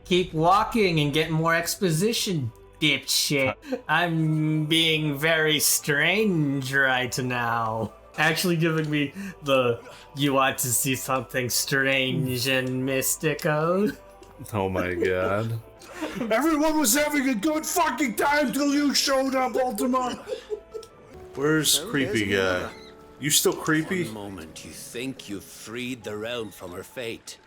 Keep walking and get more exposition, dipshit. I'm being very strange right now. Actually giving me the, you want to see something strange and mystical? Oh my god. Everyone was having a good fucking time till you showed up, Ultima. Where's creepy guy? You still creepy? One moment you think you've freed the realm from her fate.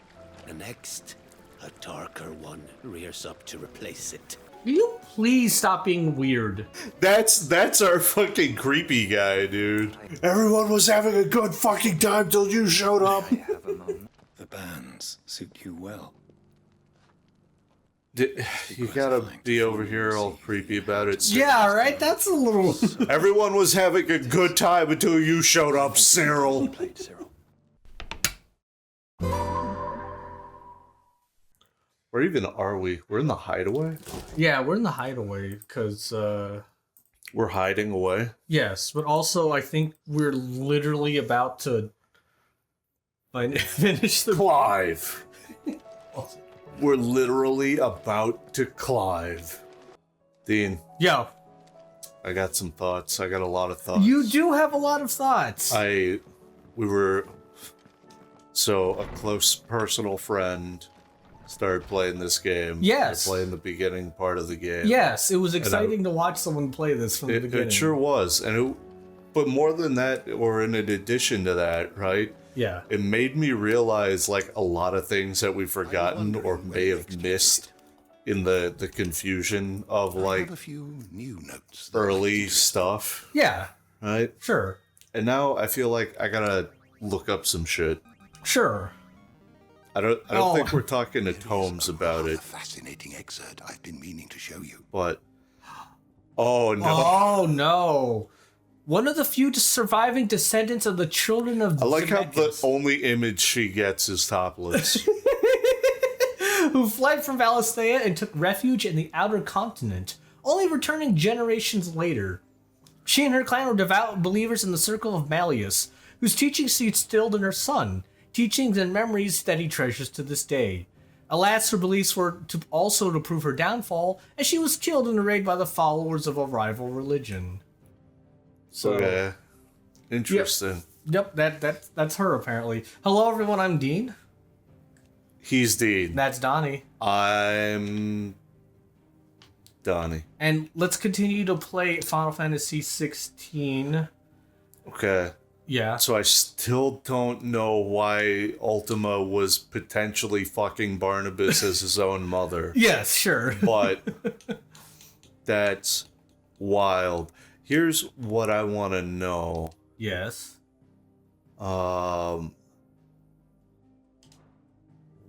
The next, a darker one rears up to replace it. Will you please stop being weird? That's our fucking creepy guy, dude. Everyone was having a good fucking time till you showed up. I have a moment. The bands suit you well. You gotta be over here all creepy about it. Yeah, right? That's a little... Everyone was having a good time until you showed up, Cyril. Played Cyril. Where even are we? We're in the hideaway? Yeah, we're in the hideaway, because, We're hiding away? yes, but also I think we're literally about to finish the... Clive. We're literally about to Clive. Dean, Yo, I got some thoughts. I got a lot of thoughts. you do have a lot of thoughts. A close personal friend started playing this game. Yes. Playing the beginning part of the game. Yes, it was exciting to watch someone play this from the beginning. It sure was. But more than that, or in addition to that, right? Yeah. It made me realize like a lot of things that we've forgotten or may have missed in the confusion of I like have a few new notes. early stuff, Yeah, right? sure. And now I feel like I gotta look up some shit. Sure. I don't Oh. think we're talking to Tomes about A it, fascinating excerpt I've been meaning to show you. but oh no. Oh, no. One of the few surviving descendants of the children of I like how the Zemeckis, only image she gets is topless. who fled from Valisthea and took refuge in the outer continent, only returning generations later. She and her clan were devout believers in the circle of Malleus, whose teachings she instilled in her son, teachings and memories that he treasures to this day. Alas, her beliefs were also to prove her downfall, as she was killed in a raid by the followers of a rival religion. So, Okay. Interesting. Yep, that's her apparently. Hello everyone, I'm Dean. He's Dean. That's Donnie. I'm Donnie. And let's continue to play Final Fantasy XVI. Okay. Yeah. So I still don't know why Ultima was potentially fucking Barnabas as his own mother. Yes, sure. But that's wild. Here's what I want to know. Yes.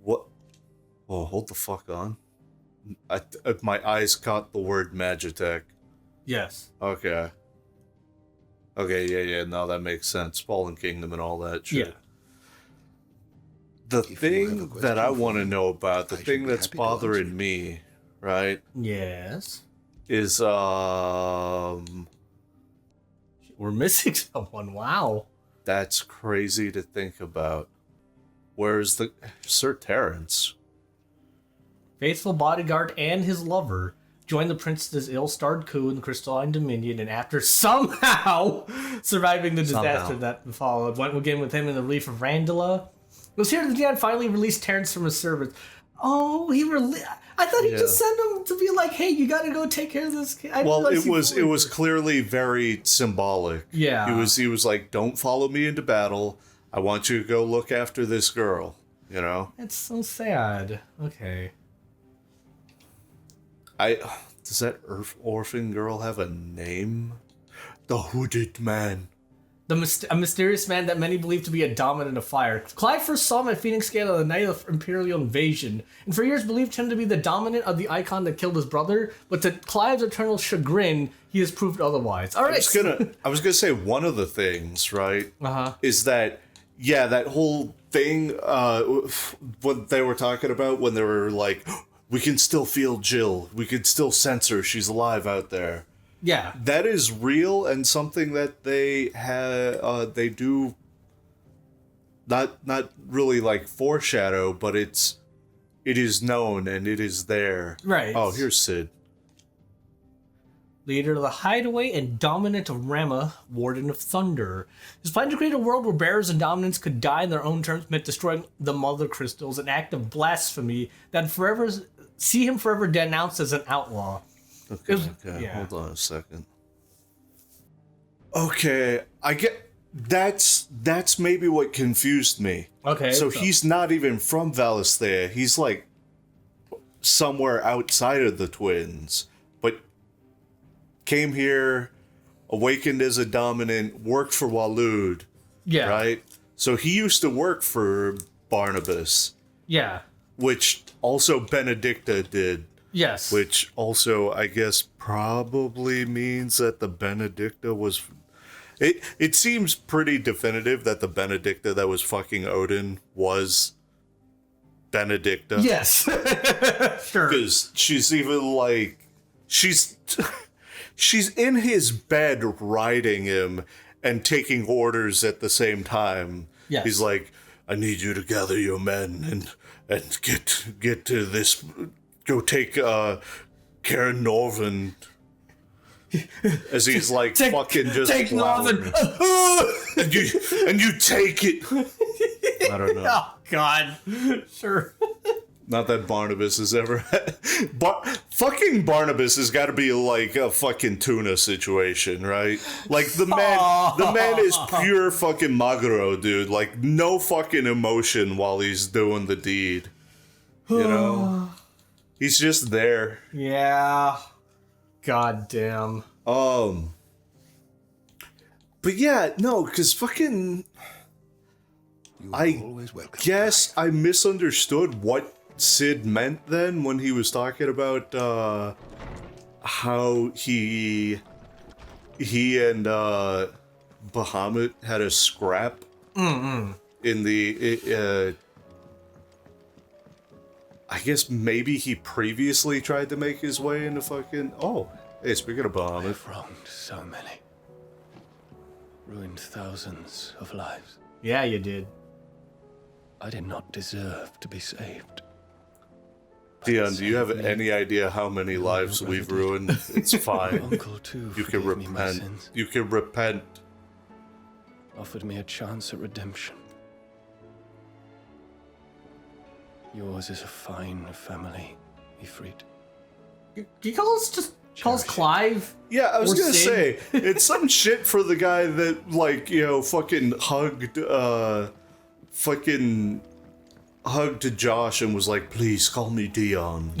What? Oh, hold the fuck on. My eyes caught the word Magitech. Yes. Okay. Okay, yeah, no, that makes sense. Fallen Kingdom and all that shit. Yeah. The If you have a thing question that I for want to me, know about, the I should thing be that's happy to answer bothering it. me, right, Yes. is We're missing someone. Wow. that's crazy to think about. Where's the Sir Terrence? Faithful bodyguard and his lover joined the prince's ill-starred coup in the Crystalline Dominion, and after somehow surviving the disaster that followed, went again with him in the relief of Randala. It was here that Dion finally released Terrence from his service. Oh, I thought he just sent him to be like, "Hey, you got to go take care of this kid." Well, it was clearly very symbolic. Yeah. He was like, "Don't follow me into battle. I want you to go look after this girl." You know. It's so sad. Okay. Does that orphan girl have a name? The Hooded Man. A mysterious man that many believe to be a dominant of fire. Clive first saw him at Phoenix Gate on the night of Imperial invasion, and for years believed him to be the dominant of the icon that killed his brother, but to Clive's eternal chagrin, he has proved otherwise. All right. I was gonna say one of the things, right, is that that whole thing what they were talking about when they were like, we can still feel Jill, we can still sense her, she's alive out there. Yeah. That is real and something that they do not really like foreshadow, but it's it is known and it is there. Right. Oh, here's Sid. Leader of the Hideaway and Dominant of Rama, Warden of Thunder. His plan to create a world where bearers and dominants could die in their own terms meant destroying the Mother Crystals, an act of blasphemy that forever see him forever denounced as an outlaw. Okay, hold on a second. Okay, I get that's maybe what confused me. Okay. So he's not even from Valisthea. He's like somewhere outside of the twins, but came here, awakened as a dominant, worked for Walud. Yeah. Right? So he used to work for Barnabas. Yeah. Which also Benedicta did. Yes. Which also, I guess, probably means that the Benedicta was... It seems pretty definitive that the Benedicta that was fucking Odin was Benedicta. Yes. Sure. Because she's even like... She's in his bed riding him and taking orders at the same time. Yes. He's like, I need you to gather your men and get to this... Go take Karen Norvin as he's like fucking just take Norvin. and you take it. I don't know. Oh God, sure. Not that Barnabas has ever had. Fucking Barnabas has got to be like a fucking tuna situation, right? Like the man is pure fucking maguro, dude. Like no fucking emotion while he's doing the deed. You know. He's just there. Yeah. God damn. But yeah, no, because fucking... I guess I misunderstood what Sid meant then when he was talking about how he and Bahamut had a scrap in the... I guess maybe he previously tried to make his way into fucking... Oh, hey, speaking of Bahamut. I've wronged so many. Ruined thousands of lives. Yeah, you did. I did not deserve to be saved. Dion, do you have any idea how many lives we've ruined? It's fine. Uncle too You can forgave me my repent. sins. You can repent. Offered me a chance at redemption. Yours is a fine family, Ifrit. Do you call us calls Cherish it. Clive? Yeah, I was Or gonna Sid? say, it's some shit for the guy that, like, you know, fucking hugged Josh and was like, please call me Dion.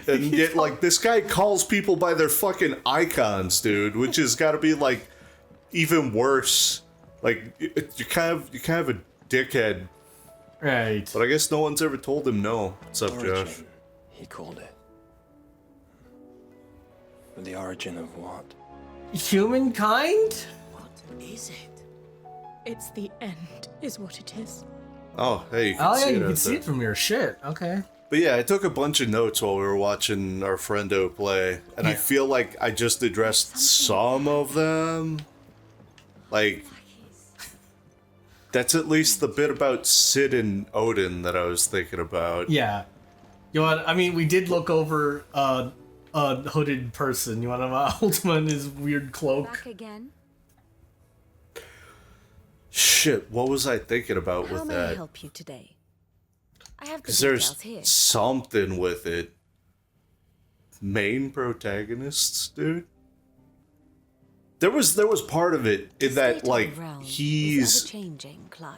And yet, like, this guy calls people by their fucking icons, dude, which has got to be, like, even worse. Like, you kind of a dickhead. Right. But I guess no one's ever told him no. What's up, Josh? Origin, he called it. But the origin of what? Humankind? What is it? It's the end, is what it is. Oh, hey, you can Oh see yeah, it you out can see there. it from your shit. Okay. But yeah, I took a bunch of notes while we were watching our friendo play, and I feel like I just addressed some of them. Like, that's at least the bit about Sid and Odin that I was thinking about. Yeah. You want? I mean, we did look over a hooded person. You want to hold him in his weird cloak? Back again? Shit, what was I thinking about How with may I that? help you today? I have the Because details there's here. something with it. Main protagonists, dude. There was part of it in The that, state of like, the realm is he's ever-changing, Clive.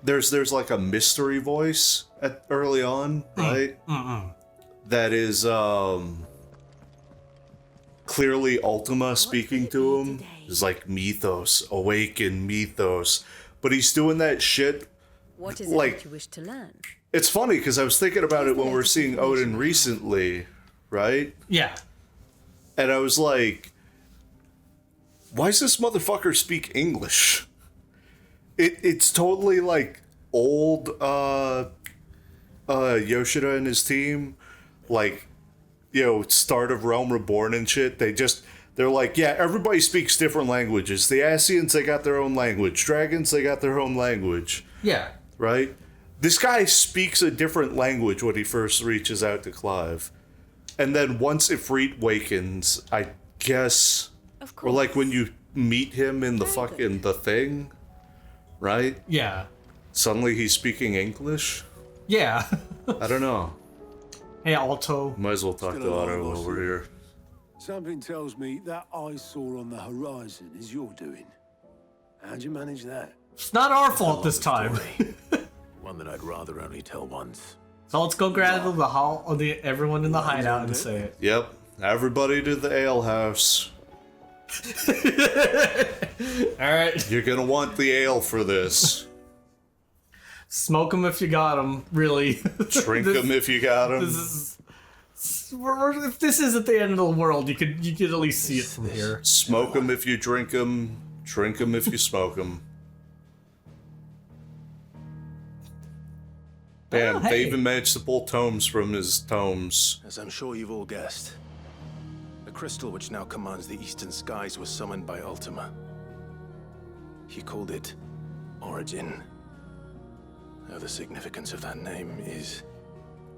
there's like a mystery voice early on, right? That is clearly Ultima speaking to him. It's like Mythos, awaken Mythos. But he's doing that shit. What is Like- it that you wish to learn? It's funny because I was thinking about it when we were seeing Odin recently, right? Yeah. And I was like, why does this motherfucker speak English? It's totally like old Yoshida and his team, like, you know, start of Realm Reborn and shit. They're like, yeah, everybody speaks different languages. The Asians, they got their own language. Dragons, they got their own language, Yeah. right? This guy speaks a different language when he first reaches out to Clive. And then once Ifrit wakens, I guess... Of course. Or like when you meet him in the fucking The Thing, right? Yeah. Suddenly he's speaking English? Yeah. I don't know. Hey, Alto. Might as well talk to Otto over here. Something tells me that eyesore on the horizon is your doing. How'd you manage that? It's not our fault this time. One that I'd rather only tell once. So let's go grab everyone in the hideout and say it. Yep. Everybody to the ale house. Alright. You're gonna want the ale for this. Smoke them if you got them, really. Drink them if you got them. If this isn't the end of the world, you could at least see it from here. Smoke them if you drink them. Drink them if you smoke them. Damn, Oh, hey. they even managed to pull tomes from his tomes. As I'm sure you've all guessed, the crystal which now commands the eastern skies was summoned by Ultima. He called it Origin. Now the significance of that name is...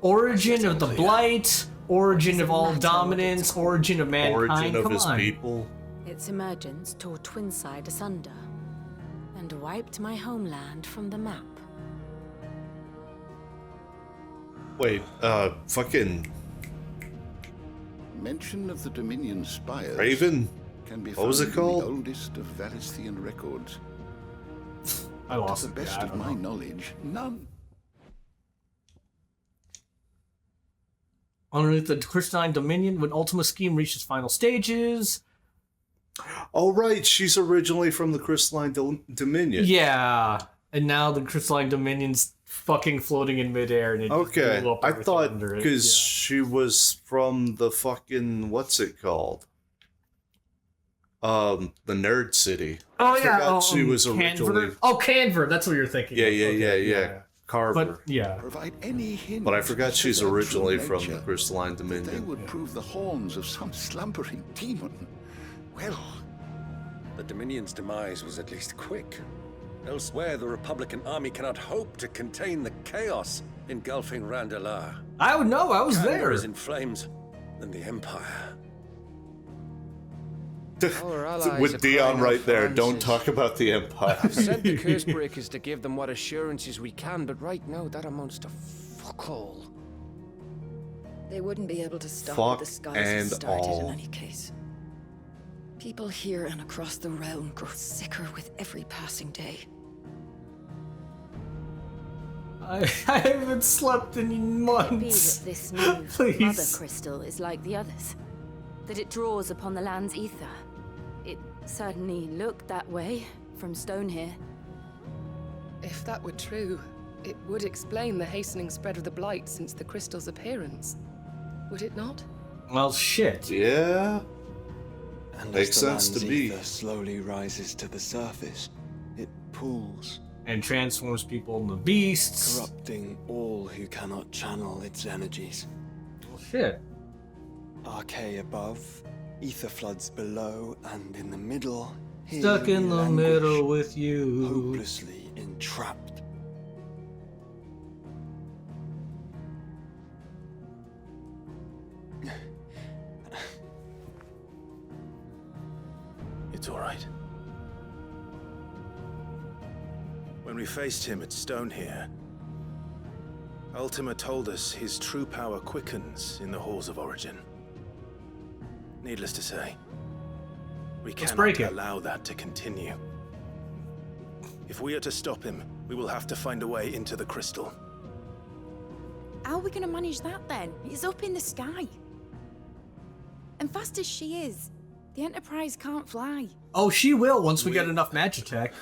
Origin of the Blight, origin of all dominance, origin of mankind. Origin of Come his on. people. Its emergence tore Twinside asunder and wiped my homeland from the map. Wait, Fucking... Mention of the Dominion spires Raven? can be What was found it called? in the oldest of Valisthian records. I lost To the it. best Yeah, I of don't my know. knowledge, none. Underneath the crystalline dominion, when Ultima scheme reached its final stages. Oh, right. She's originally from the Crystalline Dominion. Yeah, and now the crystalline dominion's fucking floating in midair, and it just Okay. blew up I everything thought under it. because Yeah. she was from the fucking... What's it called? The Nerd City. Oh I yeah, forgot she was Canver? originally... Oh, Canver. That's what you're thinking. Yeah, of. yeah, Okay, yeah. Carver. But yeah, Provide any hint. But I forgot she's of their originally true from the nature. Crystalline They Dominion. would prove the horns of some slumbering demon. Well, The Dominion's demise was at least quick. Elsewhere, the Republican army cannot hope to contain the chaos engulfing Randalar. I would know. I was Kandor there. is in flames, and the Empire. Our allies With are Dion crying out right for there, don't answers. talk about the Empire. I've sent the curse breakers to give them what assurances we can, but right now that amounts to fuck all. They wouldn't be able to stop Fuck what the skies had and started all. in any case. People here and across the realm grow sicker with every passing day. I haven't slept in Be months. that this new mother Please. crystal is like the others, that it draws upon the land's ether. It certainly looked that way from stone here. If that were true, it would explain the hastening spread of the Blight since the crystal's appearance. Would it not? Well, shit. Yeah. And Makes as the sense to land's me. ether slowly rises to the surface, it pulls, And transforms people into beasts. corrupting all who cannot channel its energies. Well, shit. Archay above, ether floods below, and in the middle, here Stuck in we the languish, middle with you. hopelessly entrapped. It's all right. When we faced him at Stone here, Ultima told us his true power quickens in the halls of Origin. Needless to say, we Let's cannot break it. allow that to continue. If we are to stop him, we will have to find a way into the crystal. How are we going to manage that then? It's up in the sky. And fast as she is, the Enterprise can't fly. Oh, she will once we get enough Magitech.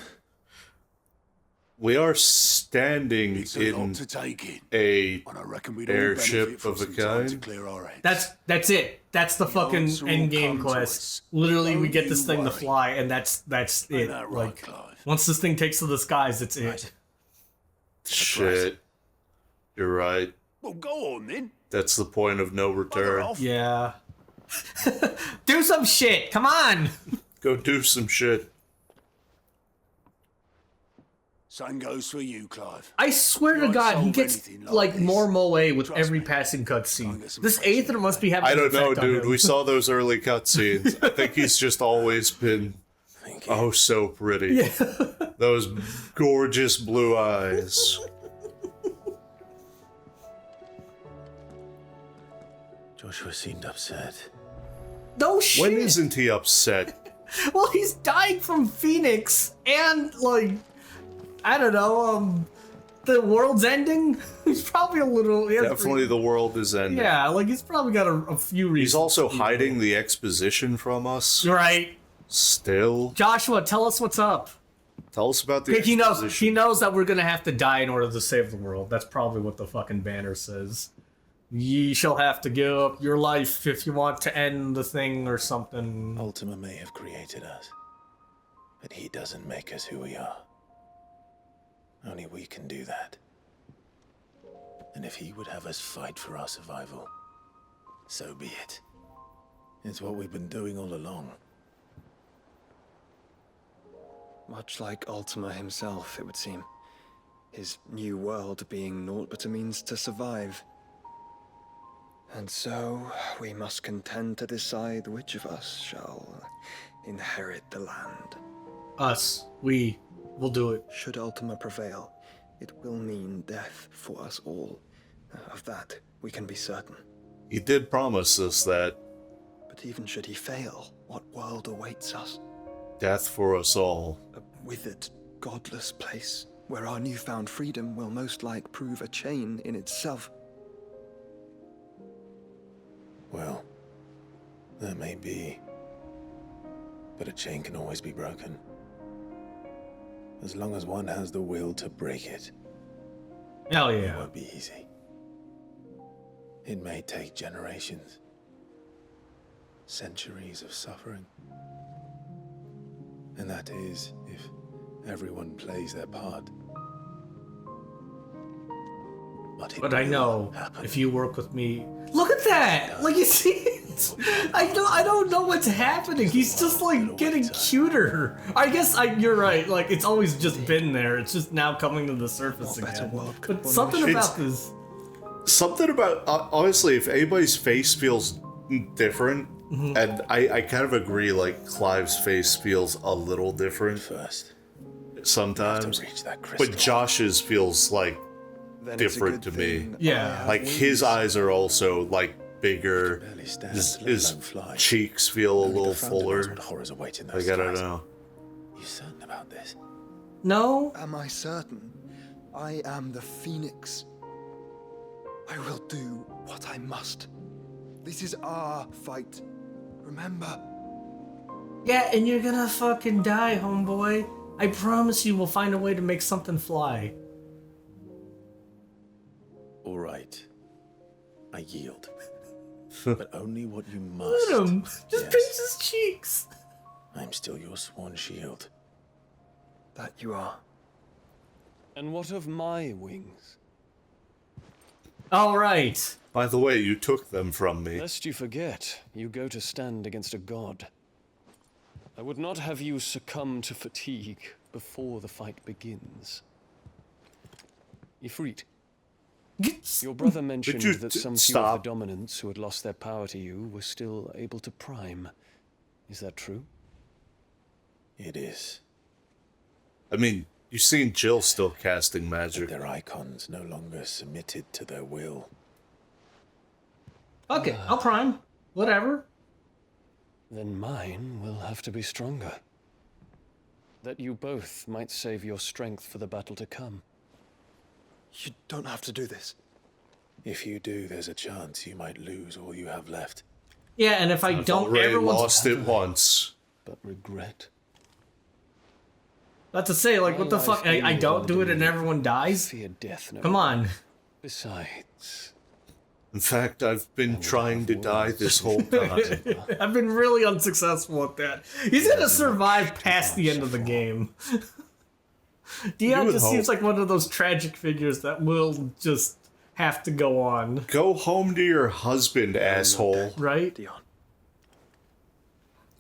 We are standing It's a lot in to take in. a And I reckon we'd all airship benefit from of a some time to kind. clear our heads. That's it. That's the fucking answer will end game come to quest. us. Literally, we Don't get this you thing to worry. fly, and that's Ain't it. that right, Like, Clive? once this thing takes to the skies, it's it. Shit. You're right. Well, go on then. That's the point of no Bugger return. off. Yeah. Do some shit. Come on. Go do some shit. Same goes for you, Clive. I swear to You God, won't he solve gets anything like this. more moe with Trust every me. passing Go and cutscene. get some This fresh Aether must be having I an don't know, effect on dude. him. We saw those early cutscenes. I think he's just always been oh so pretty. Yeah. Those gorgeous blue eyes. Joshua seemed upset. No shit. When isn't he upset? Well, he's dying from Phoenix and like I don't know, the world's ending. He's probably a little Definitely the world is ending. Yeah, like he's probably got a few reasons. He's also hiding the exposition from us. Right. Still. Joshua, tell us what's up. Tell us about the He exposition. knows that we're gonna have to die in order to save the world. That's probably what the fucking banner says. Ye shall have to give up your life if you want to end the thing or something. Ultima may have created us, but he doesn't make us who we are. Only we can do that. And if he would have us fight for our survival, so be it. It's what we've been doing all along. Much like Ultima himself, it would seem. His new world being naught but a means to survive. And so, we must contend to decide which of us shall inherit the land. Us. We will do it. Should Ultima prevail, it will mean death for us all. Of that, we can be certain. He did promise us that. But even should he fail, what world awaits us? Death for us all. A withered, godless place, where our newfound freedom will most like prove a chain in itself. Well, that may be. But a chain can always be broken. As long as one has the will to break it. Hell yeah. It won't be easy. It may take generations. Centuries of suffering. And that is if everyone plays their part. But I know if you work with me. Look at that! Like you see it? I don't know what's happening. He's just like getting cuter. I guess you're right. Like it's always just been there. It's just now coming to the surface again. But something about this. Something about honestly, if anybody's face feels different, and I kind of agree. Like Clive's face feels a little different first. Sometimes, reach that crystal. but Josh's feels like Then it's a different good to me. thing Yeah. Like his eyes are also like bigger. His cheeks feel a little fuller. Horrors awaiting Like I don't know. You certain about this? No. Am I certain? I am the Phoenix. I will do what I must. This is our fight. Remember? Yeah, and you're gonna fucking die, homeboy. I promise you we'll find a way to make something fly. All right. I yield. But only what you must. Look at him. Just pinch his cheeks. I'm still your sworn shield. That you are. And what of my wings? All right. By the way, you took them from me. Lest you forget, you go to stand against a god. I would not have you succumb to fatigue before the fight begins. Ifrit, your brother mentioned that some few of the dominants who had lost their power to you were still able to prime. Is that true? It is. I mean, you've seen Jill still casting magic. Their icons no longer submitted to their will. Okay, I'll prime. Whatever. Then mine will have to be stronger. That you both might save your strength for the battle to come. You don't have to do this. If you do, there's a chance you might lose all you have left. Yeah, and if I I've don't, already everyone's lost it once. But regret. Not to say, like, what the My fuck? life I being don't do it and vulnerable. everyone dies? Fear death no Come more. on. Besides, In fact, I've been trying to die this whole time. I've been really unsuccessful at that. He's gonna survive past the end of the game. Dion would just hope. seems like one of those tragic figures that will just have to go on. Go home to your husband, asshole. Right? Dion.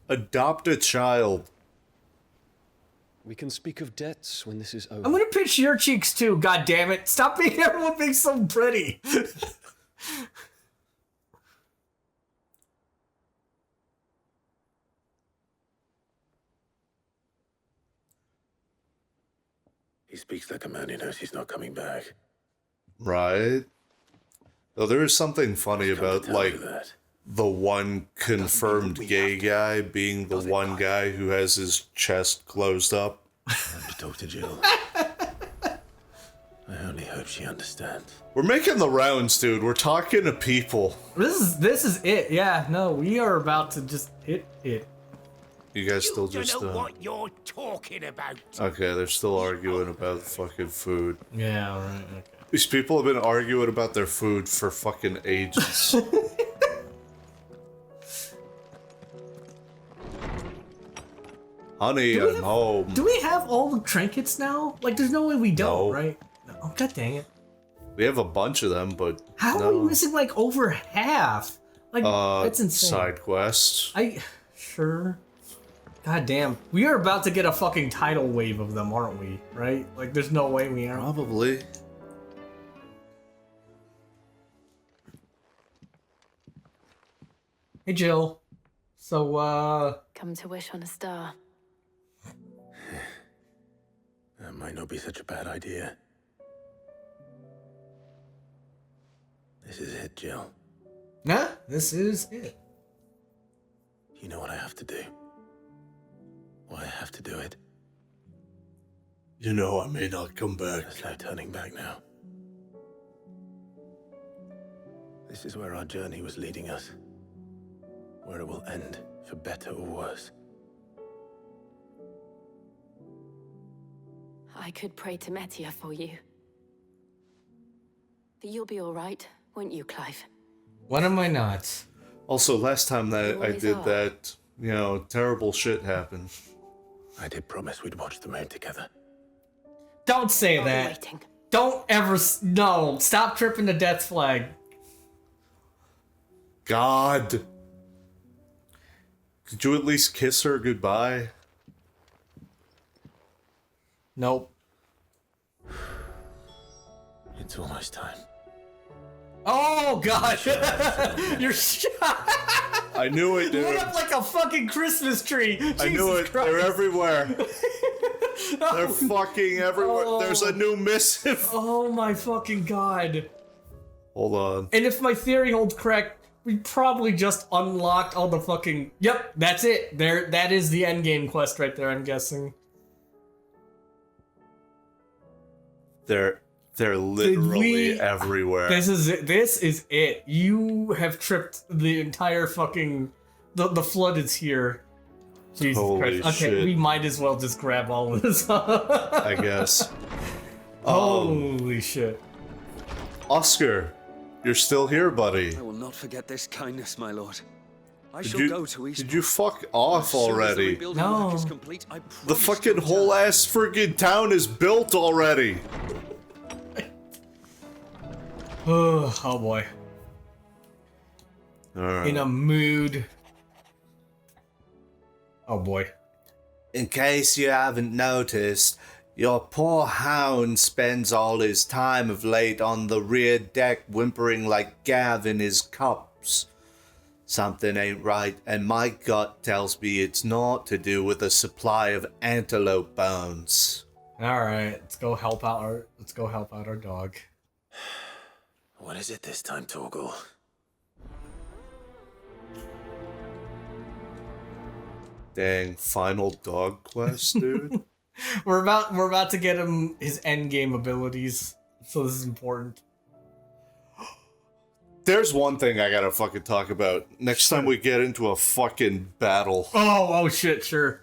Adopt a child. We can speak of debts when this is over. I'm gonna pinch your cheeks too, god damn it. Stop being everyone being so pretty. He speaks like a man who knows he's not coming back. Right. Though there is something funny about, like, the one confirmed gay guy being the one guy who has his chest closed up. I have to talk to Jill. I only hope she understands. We're making the rounds, dude. We're talking to people. This is it. Yeah, no, we are about to just hit it. You guys still just don't know what you're talking about. Okay, they're still arguing about fucking food. Yeah, alright, okay. These people have been arguing about their food for fucking ages. Honey, I'm home. Do we have all the trinkets now? Like, there's no way we don't, right? Oh, god dang it. We have a bunch of them, but How are we missing, like, over half? Like, that's insane. Side quests. Sure. God damn. We are about to get a fucking tidal wave of them, aren't we? Right? Like, there's no way we are. Probably. Hey, Jill. So, Come to wish on a star. That might not be such a bad idea. This is it, Jill. Nah, this is it. You know what I have to do. Why I have to do it. You know I may not come back. There's no turning back now. This is where our journey was leading us. Where it will end, for better or worse. I could pray to Metia for you. But you'll be all right, won't you, Clive? When am I not? Also, last time that I always did are. that, you know, terrible shit happened. I did promise we'd watch the moon together. Don't say I'll be that. waiting. Don't ever. No. Stop tripping the death flag. God. Could you at least kiss her goodbye? Nope. It's almost time. Oh, God. You're I knew it, dude. lit up like a fucking Christmas tree. I knew it. Jesus Christ. They're everywhere. They're fucking everywhere. Oh. There's a new missive. Oh, my fucking God. Hold on. And if my theory holds correct, we probably just unlocked all the fucking... Yep, that's it. That is the endgame quest right there, I'm guessing. They're literally everywhere. This is it. This is it. You have tripped the entire fucking... The flood is here. Jesus Holy Christ. Okay, shit. we might as well just grab all of this. I guess. Holy shit. Oscar, you're still here, buddy. I will not forget this kindness, my lord. I Did shall you, go to East. did you fuck off As soon as the already? rebuilding work is complete, I The promise fucking to whole ass friggin' town is built already. Oh boy. Alright. In a mood. Oh boy. In case you haven't noticed, your poor hound spends all his time of late on the rear deck whimpering like Gav in his cups. Something ain't right, and my gut tells me it's not to do with a supply of antelope bones. Alright, let's go help out our dog. What is it this time, Torgal? Dang, final dog quest, dude. We're about to get him his end game abilities, so this is important. There's one thing I gotta fucking talk about. Next time we get into a fucking battle. Oh shit, sure.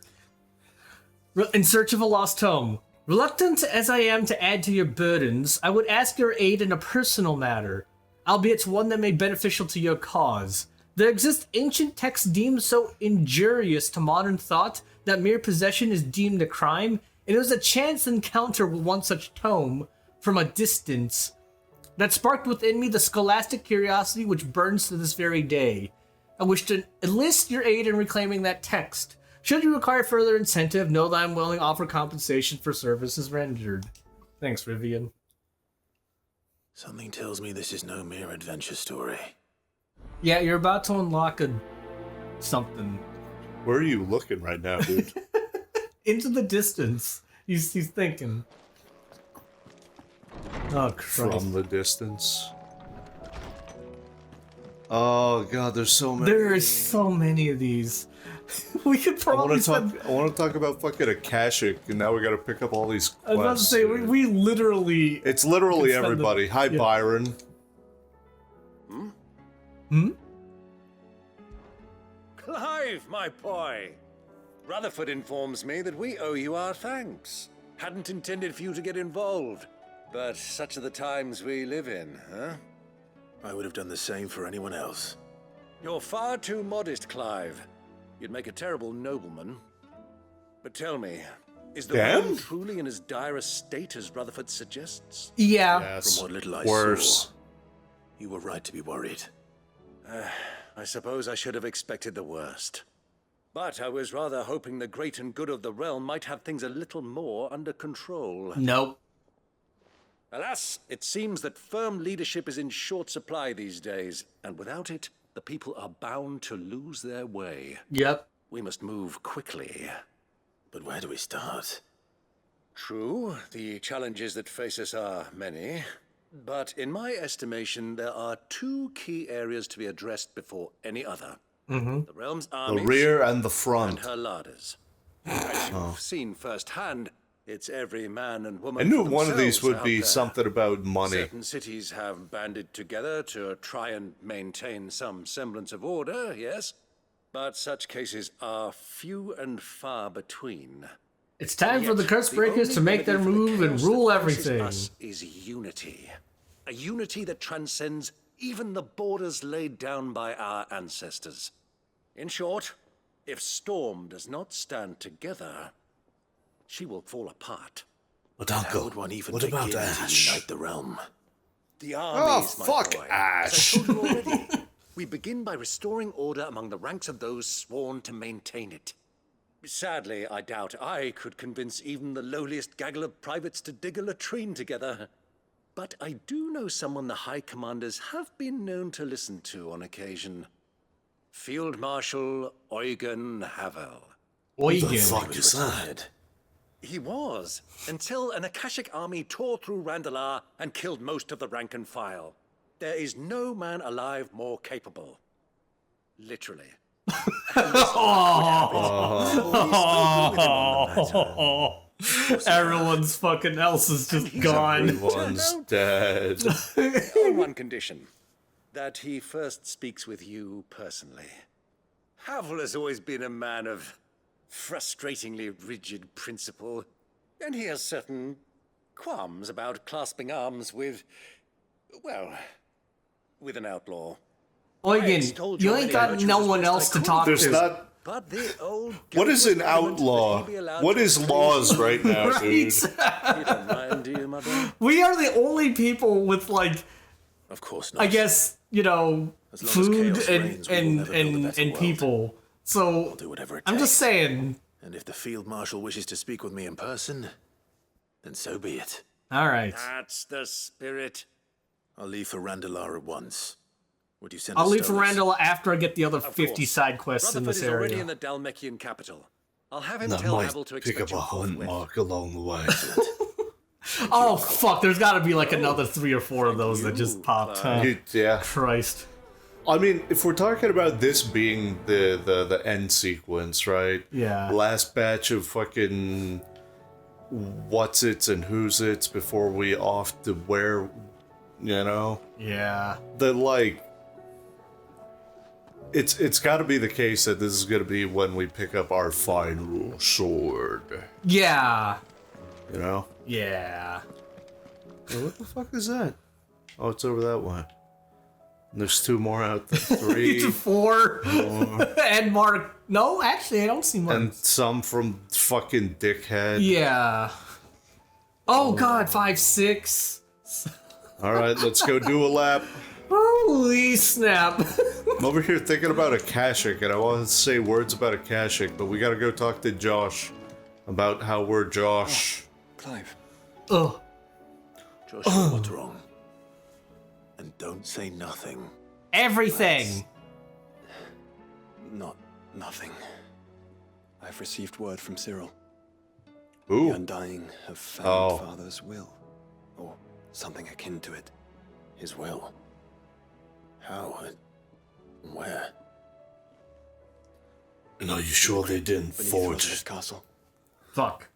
In search of a lost home. Reluctant as I am to add to your burdens, I would ask your aid in a personal matter, albeit one that may be beneficial to your cause. There exist ancient texts deemed so injurious to modern thought that mere possession is deemed a crime, and it was a chance encounter with one such tome from a distance that sparked within me the scholastic curiosity which burns to this very day. I wish to enlist your aid in reclaiming that text. Should you require further incentive, know that I'm willing to offer compensation for services rendered. Thanks, Rivian. Something tells me this is no mere adventure story. Yeah, you're about to unlock something. Where are you looking right now, dude? Into the distance. He's thinking. Oh, Christ. From the distance. Oh god, there's so many. There are so many of these. We could probably. I want to talk about fucking Akashic, and now we got to pick up all these quests. I was about to say we literally. It's literally everybody. Hi, yeah. Byron. Clive, my boy. Rutherford informs me that we owe you our thanks. Hadn't intended for you to get involved, but such are the times we live in, huh? I would have done the same for anyone else. You're far too modest, Clive. You'd make a terrible nobleman. But tell me, is the realm truly in as dire a state as Rutherford suggests? Yeah. Yes. From what little I saw, you were right to be worried. I suppose I should have expected the worst. But I was rather hoping the great and good of the realm might have things a little more under control. Nope. Alas, it seems that firm leadership is in short supply these days, and without it, the people are bound to lose their way. Yep. We must move quickly. But where do we start? True, the challenges that face us are many. But in my estimation, there are two key areas to be addressed before any other. The realm's armies, the rear and the front, and her larders. As you've seen firsthand, it's every man and woman. I knew one of these would be something about money. Certain cities have banded together to try and maintain some semblance of order, yes, but such cases are few and far between. It's time for the curse breakers to make their move and rule everything. Us is unity, a unity that transcends even the borders laid down by our ancestors. In short, if Storm does not stand together, she will fall apart. But Uncle, how would one even what about begin Ash? to unite the realm? The armies, my fuck boy. Ash. As I told you already, we begin by restoring order among the ranks of those sworn to maintain it. Sadly, I doubt I could convince even the lowliest gaggle of privates to dig a latrine together. But I do know someone the High Commanders have been known to listen to on occasion. Field Marshal Eugen Havel. Eugen? Who the fuck is that? He was, until an Akashic army tore through Randalar and killed most of the rank and file. There is no man alive more capable. Literally. Everyone's fucking else is just gone. Everyone's dead. On one condition, that he first speaks with you personally. Havel has always been a man of frustratingly rigid principle, and he has certain qualms about clasping arms with, well, with an outlaw. Eugen, you ain't got no one else to talk There's to. not. But the old What is an outlaw? What is laws right now, dude? You don't mind, do you, my boy? We are the only people with, like, of course not. I guess, you know, food and world. people. So I'll do whatever it I'm takes. just saying. And if the Field Marshal wishes to speak with me in person, then so be it. All right. That's the spirit. I'll leave for Randalar at once. Would you send I'll us leave for stones? Randall after I get the other 50 course. side quests in Rutherford this is already area. in the Dalmekian capital. I'll have him That tell might Havel to pick expect up a you hunt forthwith. mark along the way. Oh, fuck. There's got to be like another 3 or 4 of those that just popped. Huh? Yeah. Christ. I mean, if we're talking about this being the end sequence, right? Yeah. Last batch of fucking what's its and who's its before we off to where, you know? Yeah. The like. It's got to be the case that this is going to be when we pick up our final sword. Yeah. You know? Yeah. Hey, what the fuck is that? Oh, it's over that way. And there's 2 more out there. 3. 4. And Mark. No, actually, I don't see Mark. And some from fucking Dickhead. Yeah. Oh, God. 5, 6. All right, let's go do a lap. Holy snap. I'm over here thinking about Akashic, and I want to say words about Akashic, but we gotta go talk to Josh about how we're Josh. Clive. Ugh. Joshua, what's wrong? And don't say nothing. Everything! Not nothing. I've received word from Cyril. Ooh. The Undying have found Father's will. Or something akin to it. His will? How? Where? And are you sure they didn't forge this castle? Fuck.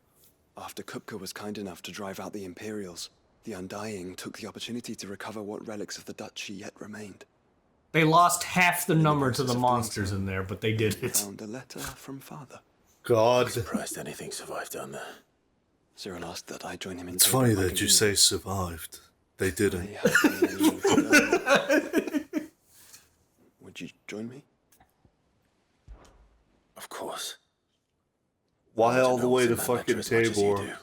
After Kupka was kind enough to drive out the Imperials, the Undying took the opportunity to recover what relics of the Duchy yet remained. They lost half the number to the monsters in there, but they did it. Found a letter from Father. God. I'm surprised anything survived down there. Cyril asked that I join him in. It's funny that you say survived. They didn't. Would you join me? Of course. Why all the way to fucking Tabor?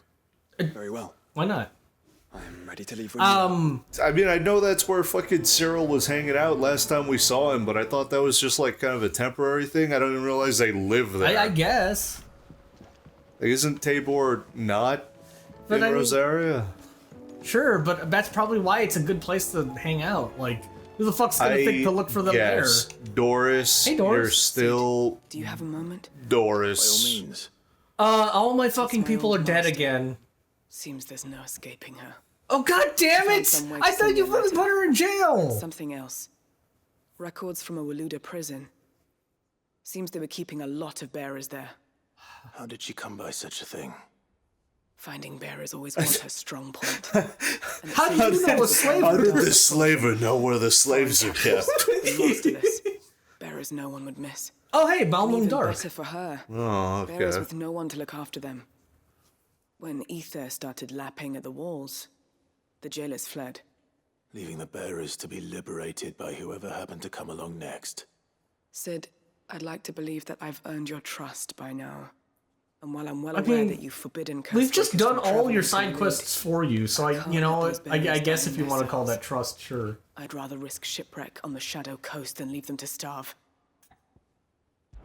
Very well. Why not? I'm ready to leave when you are. I mean, I know that's where fucking Cyril was hanging out last time we saw him, but I thought that was just like kind of a temporary thing. I don't even realize they live there. I guess. Like, isn't Tabor not in Rosaria? Sure, but that's probably why it's a good place to hang out. Like, who the fuck's gonna think to look for them there? Doris, hey, Doris. you're still... Do you have a moment? Doris. By all means. All my fucking people are dead again. Seems there's no escaping her. Oh, god damn it! I thought you really put her in jail! Something else. Records from a Waluda prison. Seems they were keeping a lot of bearers there. How did she come by such a thing? Finding bearers always was her strong point. How did you know a slave? How did the slaver know where the slaves are kept? Masterless. Bearers no one would miss. Oh hey, Balmung Dark. Better for her. Oh, okay. Bearers with no one to look after them. When ether started lapping at the walls, the jailers fled. Leaving the bearers to be liberated by whoever happened to come along next. Sid, I'd like to believe that I've earned your trust by now. And while I'm well aware that you've forbidden we've just done all your side traveling quests for you, so I guess if you want to call that trust, sure. I'd rather risk shipwreck on the Shadow Coast than leave them to starve.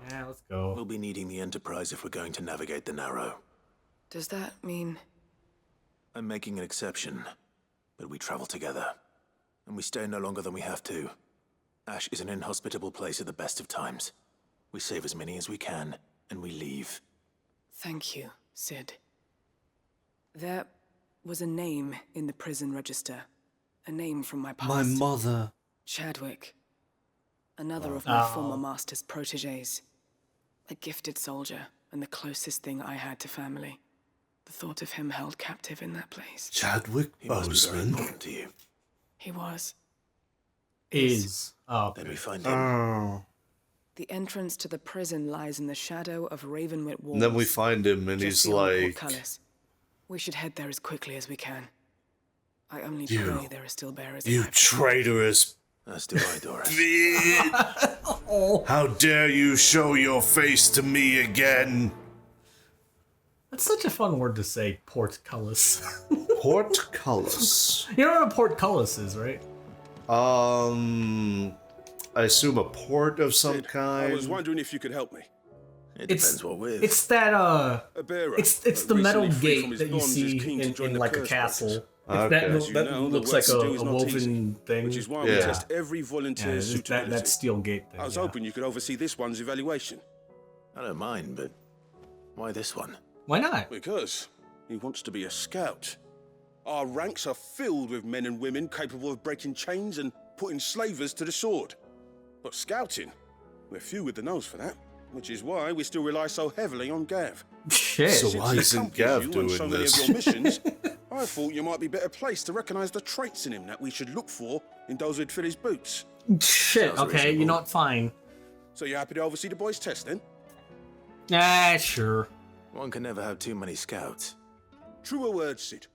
Yeah, let's go. We'll be needing the Enterprise if we're going to navigate the Narrow. Does that mean... I'm making an exception, but we travel together. And we stay no longer than we have to. Ash is an inhospitable place at the best of times. We save as many as we can, and we leave. Thank you, Sid. There was a name in the prison register. A name from my past. My mother. Chadwick. Another of my former master's protégés. A gifted soldier, and the closest thing I had to family. The thought of him held captive in that place. Chadwick Boseman. To you. He was. Is. Oh. Then we find him. Oh. The entrance to the prison lies in the shadow of Ravenwit walls. And then we find him, and he's like... We should head there as quickly as we can. I only pray there are still bearers. You traitorous... As do I, Doris. Bitch! How dare you show your face to me again? That's such a fun word to say, portcullis. Portcullis? You know what a portcullis is, right? I assume a port of some kind. I was wondering if you could help me. It depends what with. It's that, A bearer. It's the metal gate that you see in like a castle. That looks like a woven thing. Which is why we test every volunteer's suitability. That steel gate thing. I was hoping you could oversee this one's evaluation. I don't mind, but why this one? Why not? Because he wants to be a scout. Our ranks are filled with men and women capable of breaking chains and putting slavers to the sword. But scouting, we're few with the nose for that, which is why we still rely so heavily on Gav. Shit. So why isn't Gav doing so many this? of your missions, I thought you might be better placed to recognize the traits in him that we should look for in those who'd fill his boots. Shit, okay, you're not fine. So you happy to oversee the boys' test then? Ah, sure. One can never have too many scouts. Truer words, Sid.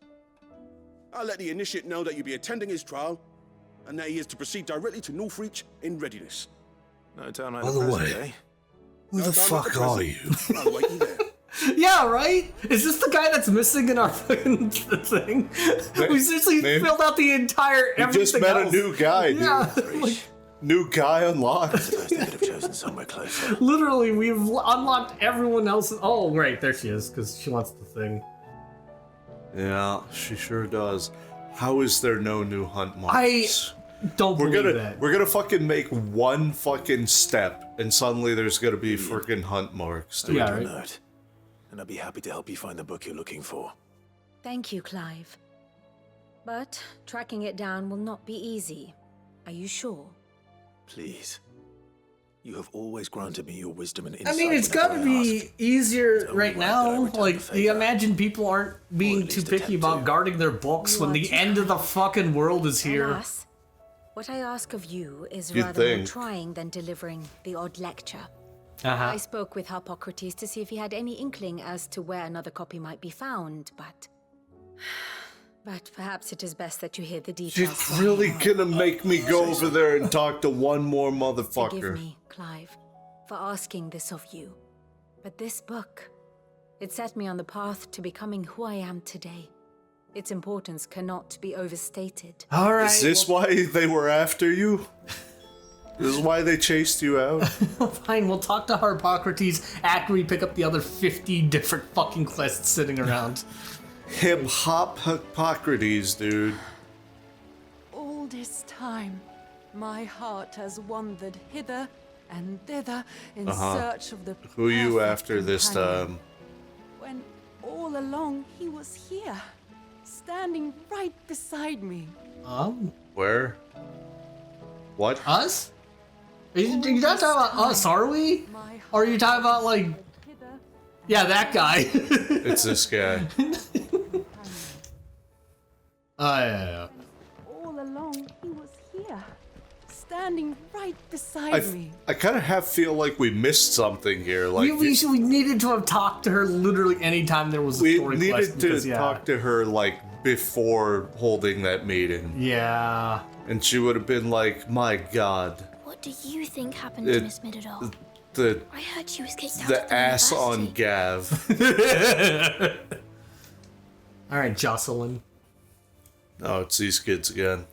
I'll let the initiate know that you'll be attending his trial, and that he is to proceed directly to Northreach in readiness. No time like By the the present way, day. who the fuck are you? I'll wait you there. Yeah, right? Is this the guy that's missing in our fucking thing? We seriously filled out the entire We everything just met else. a new guy, dude. Yeah, like, New guy unlocked. I suppose they could have chosen somewhere closer. Literally, we've unlocked everyone else. Oh, right, there she is, because she wants the thing. Yeah, she sure does. How is there no new hunt marks? Don't believe that. We're gonna fucking make one fucking step, and suddenly there's gonna be freaking hunt marks. Dude. Yeah, right. And I'd be happy to help you find the book you're looking for. Thank you, Clive. But tracking it down will not be easy. Are you sure? Please. You have always granted me your wisdom and insight. I mean, it's gotta be easier right now. Like, you imagine people aren't being too picky about guarding their books when the end of the fucking world is here. Alas, what I ask of you is You'd rather more think. trying than delivering the odd lecture. Uh-huh. I spoke with Hippocrates to see if he had any inkling as to where another copy might be found, but perhaps it is best that you hear the details. She's really gonna make me go over there and talk to one more motherfucker. Forgive me, Clive, for asking this of you. But this book, it set me on the path to becoming who I am today. Its importance cannot be overstated. All right. Is this why they were after you? This is why they chased you out? Fine, we'll talk to Hippocrates after we pick up the other 50 different fucking quests sitting around. Hip-hop Hippocrates, dude. All this time, my heart has wandered hither and thither in search of the Who you perfect after this companion. time? When all along he was here, standing right beside me. Where? What? Us? You're not talking about us, are we? Or are you talking about, like... Yeah, that guy. It's this guy. Yeah. All along he was here, standing right beside me. I kind of feel like we missed something here. Like We needed to have talked to her literally anytime there was a we story needed quest. to because, talk to her like before holding that meeting. Yeah. And she would have been like, "My God." What do you think happened to Miss Midadol? I heard she was kicked out of The the ass university. on Gav. All right, Jocelyn. Oh, it's these kids again.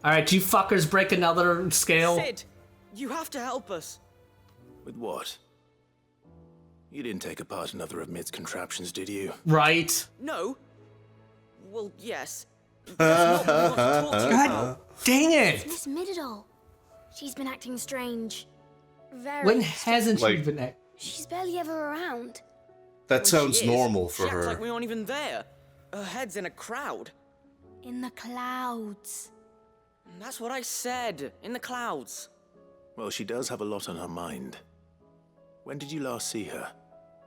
All right, you fuckers break another scale. Sid, you have to help us. With what? You didn't take apart another of Mid's contraptions, did you? Right. No. Well, yes. That's not what we want to talk to you about. God dang it. Miss Midadol. She's been acting strange. Very. When hasn't she Like- been... She's barely ever around. That sounds She is. normal for She acts her. like we aren't even there. Her head's in a crowd. In the clouds. That's what I said. In the clouds. Well, she does have a lot on her mind. When did you last see her?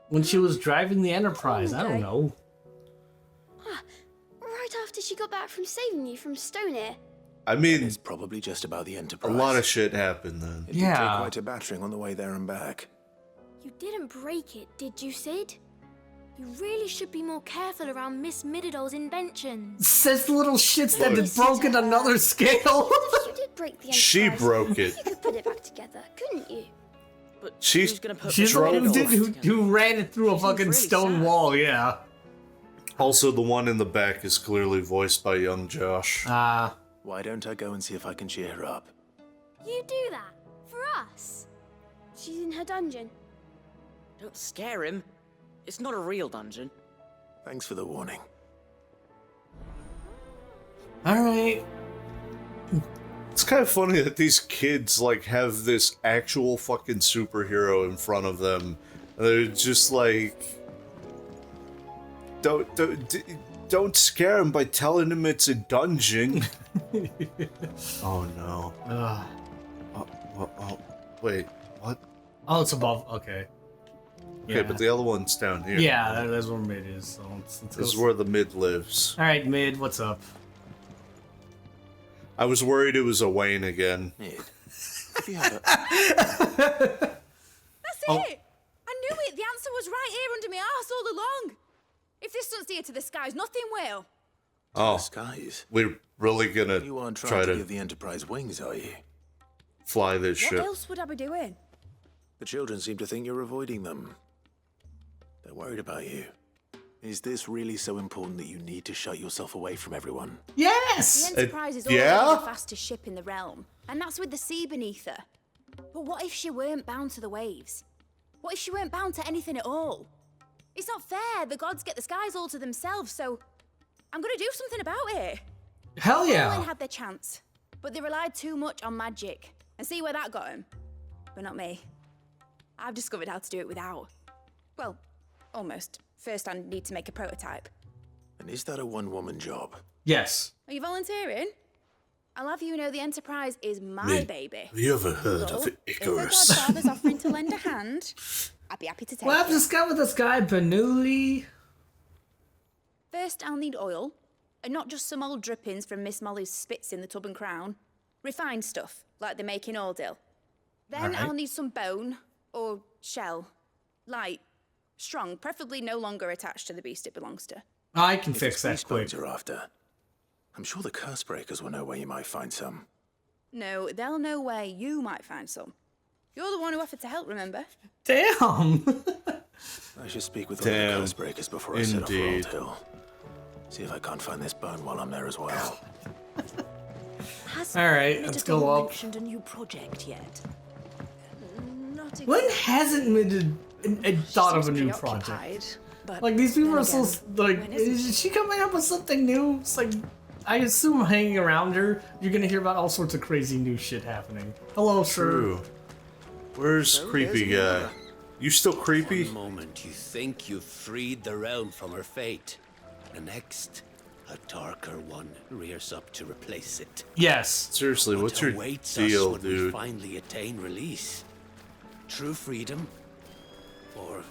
When she was driving the Enterprise, I don't know. Right after she got back from saving you from Stonehenge. I mean, It's probably just about the a Enterprise. lot of shit happened then. It did take quite a battering on the way there and back. You didn't break it, did you, Sid? You really should be more careful around Miss Midadol's inventions. Says the little shits that had broken another scale. You did break the Enterprise. She broke it. You could put it back together, couldn't you? But She's who's gonna put She's the one who, Midadol who ran it through a fucking really stone sad. wall, yeah. Also, the one in the back is clearly voiced by young Josh. Why don't I go and see if I can cheer her up? You do that? For us? She's in her dungeon. Don't scare him. It's not a real dungeon. Thanks for the warning. Alright. It's kind of funny that these kids like have this actual fucking superhero in front of them. And they're just like, don't scare him by telling him it's a dungeon. Oh no. Wait, what? Oh, it's above. Okay. Okay, but the other one's down here. Yeah, that's where Mid is. So let's This is go. where the mid lives. All right, Mid, what's up? I was worried it was a Wayne again. If you have That's it! I knew it! The answer was right here under my arse all along! If this doesn't steer to the skies, nothing will! Oh, skies. We're really gonna You aren't try trying to to give the Enterprise wings, are you? fly this What ship. else would I be doing? The children seem to think you're avoiding them. They're worried about you. Is this really so important that you need to shut yourself away from everyone? Yes! The Enterprise is already the fastest ship in the realm. And that's with the sea beneath her. But what if she weren't bound to the waves? What if she weren't bound to anything at all? It's not fair. The gods get the skies all to themselves, so I'm gonna do something about it. Hell yeah. Merlin had their chance, but they relied too much on magic. And see where that got them? But not me. I've discovered how to do it without. Well, almost. First, I need to make a prototype. And is that a one-woman job? Yes. Are you volunteering? I'll have you know the Enterprise is my baby. Have you ever heard So, of if Icarus? the Godfather's offering to lend a hand, I'd be happy to take What it. happens with this guy, Bernoulli? First, I'll need oil, and not just some old drippings from Miss Molly's spits in the Tub and Crown. Refined stuff, like they make in Ordil. Then Alright. I'll need some bone, or shell. Light, strong, preferably no longer attached to the beast it belongs to. I can If fix it's that beast quick. bones you're after, I'm sure the curse breakers will know where you might find some. No, they'll know where you might find some. You're the one who offered to help, remember? Damn! I should speak with one of the Damn. curse breakers before I set off for Old Indeed. Hill. See if I can't find this bone while I'm there as well. Alright, let's go up. mentioned a new project yet? Not When hasn't thought of a new project? preoccupied, but Like, these people then are so, again, like, when isn't is she coming up with something new? It's like, I assume hanging around her, you're gonna hear about all sorts of crazy new shit happening. Hello, sir. True. Where's creepy guy? You still creepy? One moment you think you've freed the realm from her fate. The next, a darker one rears up to replace it. Yes. Seriously, what's your awaits deal, us when we dude? finally attain release? True freedom? Or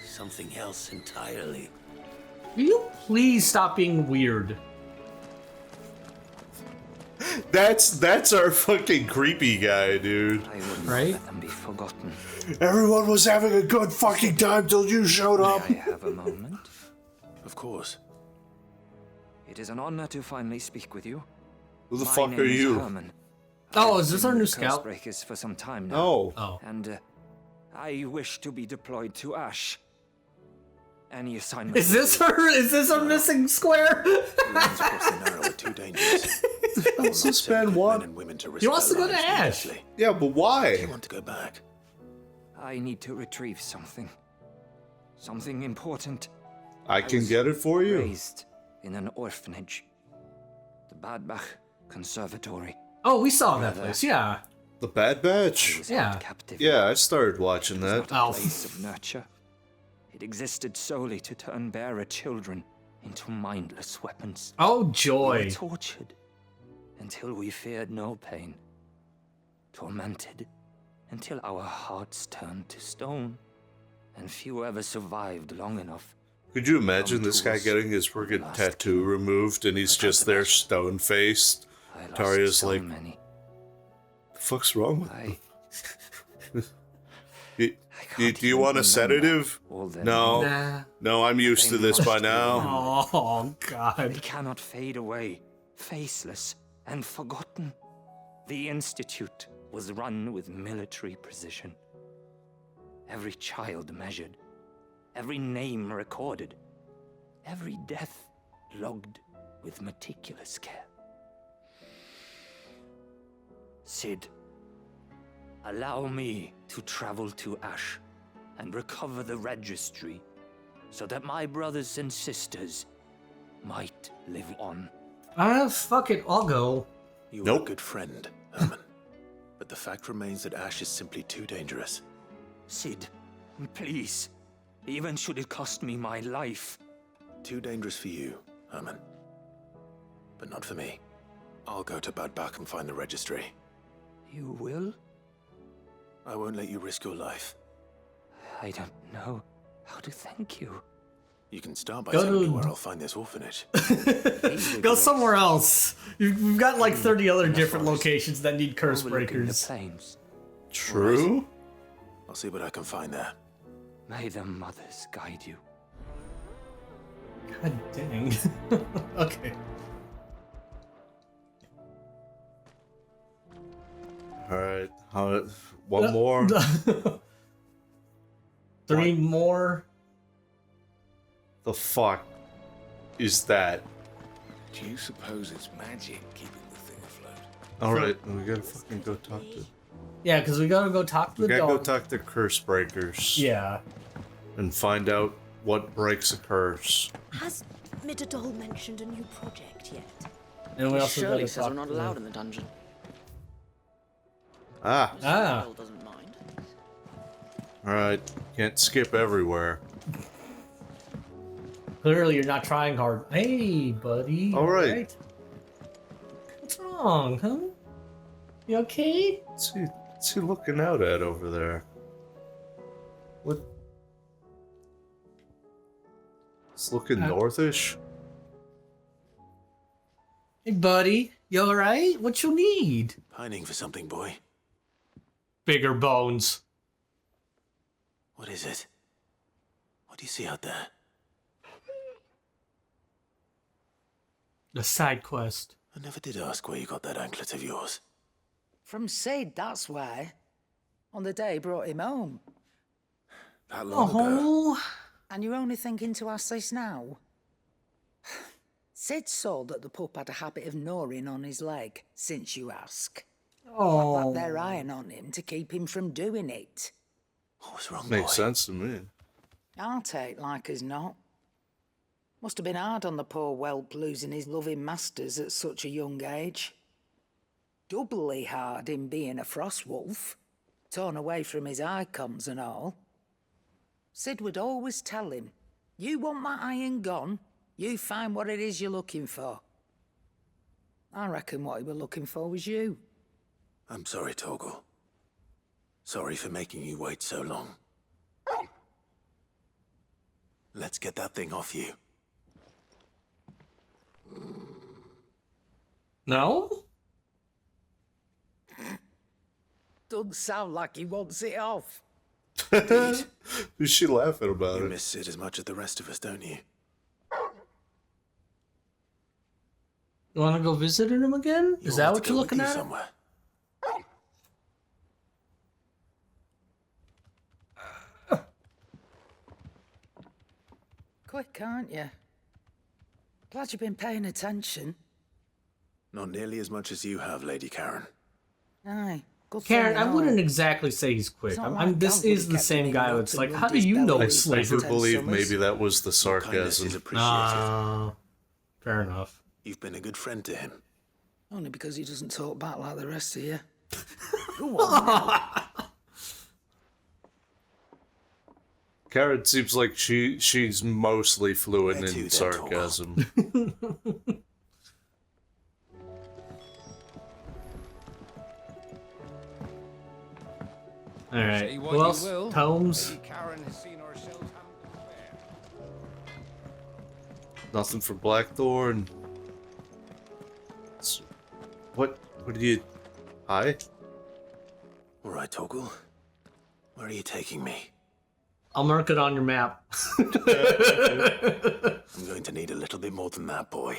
something else entirely? Will you please stop being weird? That's our fucking creepy guy, dude. Right? Let them be forgotten. Everyone was having a good fucking time till you showed up. May I have a moment? Of course. It is an honor to finally speak with you. Who the My fuck name are is you? Herman. Oh, I've is this been our new with scout? Cursebreakers for some time now. Oh. Oh. And I wish to be deployed to Ash. Any assignment. Is this her? Is this our missing square? Lands across the narrow are too dangerous. Let's just spend one. Men and women to risk He wants to their go to lives Ash. needlessly. Yeah, but You why? want to go back? I need to retrieve something. Something important. I can was get it for you. Raised in an orphanage. The Badbach Conservatory. Oh, we saw that place, yeah. The Bad Batch. Was Yeah. held captive. Yeah, I started watching It was that. not Oh. a place of nurture. It existed solely to turn bearer children into mindless weapons. Oh, We were joy. tortured until we feared no pain. Tormented until our hearts turned to stone. And few ever survived long enough. Could you imagine this guy tools getting his freaking tattoo removed and he's just there stone faced? I lost Taria's so like, many. the fuck's wrong with I do you want a sedative? all the No. Nah. No, I'm used to this by now. Oh, God. They cannot fade away, faceless and forgotten. The Institute was run with military precision. Every child measured, every name recorded, every death logged with meticulous care. Sid, allow me to travel to Ash and recover the registry so that my brothers and sisters might live on. Fuck it, I'll go. You are a good friend, Herman. But the fact remains that Ash is simply too dangerous. Sid, please, even should it cost me my life. Too dangerous for you, Herman. But not for me. I'll go to Badbach and find the registry. You will? I won't let you risk your life. I don't know how to thank you. You can start by Go telling me to- where I'll find this orphanage. Go somewhere else. We've got like 30 other different locations that need curse Overlooking the breakers. plains. True? I'll see what I can find there. May the mothers guide you. God dang. Okay. Alright. One more. 3 more. The fuck is that? Do you suppose it's magic keeping the thing afloat? Alright, we gotta fucking go talk to... Yeah, because we gotta go talk to the We gotta dog. go talk to curse breakers. Yeah. And find out what breaks a curse. Has Midadol mentioned a new project yet? And we also Shirley gotta says talk we're not to allowed in the dungeon. Ah. Ah. Midadol doesn't mind. Alright, can't skip everywhere. Clearly, you're not trying hard. Hey, buddy. All right. What's wrong, huh? You okay? What's he looking out at over there? What? It's looking northish. Hey, buddy. You alright? What you need? Pining for something, boy. Bigger bones. What is it? What do you see out there? The side quest. I never did ask where you got that anklet of yours. From Sid, that's why. On the day he brought him home. That long ago. And you're only thinking to ask this now? Sid saw that the pup had a habit of gnawing on his leg, since you ask. Oh. But they're eyeing on him to keep him from doing it. What was wrong, Makes sense to me. I'll take like as not. Must have been hard on the poor whelp losing his loving masters at such a young age. Doubly hard in being a frost wolf, torn away from his icons and all. Sid would always tell him, you want that iron gone, you find what it is you're looking for. I reckon what he were looking for was you. I'm sorry, Torgal. Sorry for making you wait so long. Let's get that thing off you. No? Doesn't sound like he wants it off. Who's she laughing about You it? miss Sid as much as the rest of us, don't you? You want to go visit him again? Is that what you're looking at? Somewhere. Quick, aren't you? Glad you've been paying attention. Not nearly as much as you have, Lady Karen. Aye. Good Karen, thing I know. wouldn't exactly say he's quick. It's not I'm like this Gandalf is the kept same him guy in that's and like, rubbed how do his you know belly it's for I do slavery? believe Summers. maybe that was the Kindness is sarcasm. appreciated. Fair enough. You've been a good friend to him. Only because he doesn't talk back like the rest of you. Go on now. Karen seems like she's mostly fluent Where to in then, sarcasm. All right. Say what Who you else? will, Tomes. Lady Karen has seen ourselves handled fair. Nothing for Blackthorn. What do you... Hi? All right, Torgal. Where are you taking me? I'll mark it on your map. I'm going to need a little bit more than that, boy.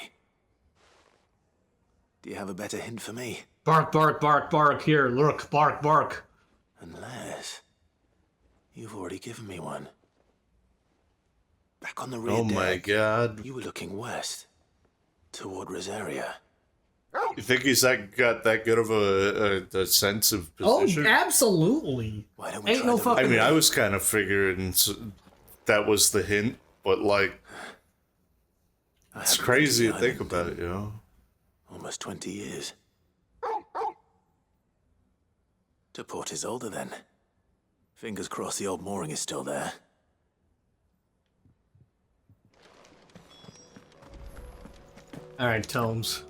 Do you have a better hint for me? Bark, bark, bark, bark. Here, look. Bark, bark. Unless... you've already given me one. Back on the rear Oh my deck, god. you were looking west. Toward Rosaria. You think he's got that good of a sense of position? Oh, absolutely. Why don't we Ain't try no the fucking. I mean, I was kind of figuring that was the hint, but like... It's crazy to think about it, you know? Almost 20 years. To Port Isolde, then. Fingers crossed the old mooring is still there. All right, Tomes.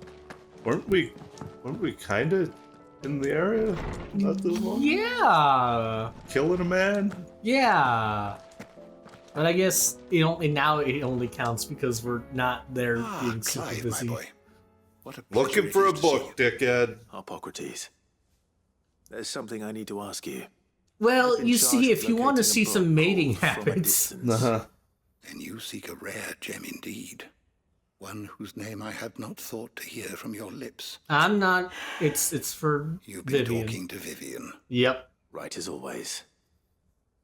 Weren't we kind of in the area not too long? Yeah. Killing a man? Yeah. But I guess it only counts because we're not there being super Clive, busy. my boy. What a Looking for a book, dickhead. Hippocrates. There's something I need to ask you. Well, I've been you charged see, with if you want to locating a see book some mating called From a habits, Distance. Then you seek a rare gem indeed. One whose name I had not thought to hear from your lips. I'm not. It's for You've been Vivian. talking to Vivian. Yep. Right as always.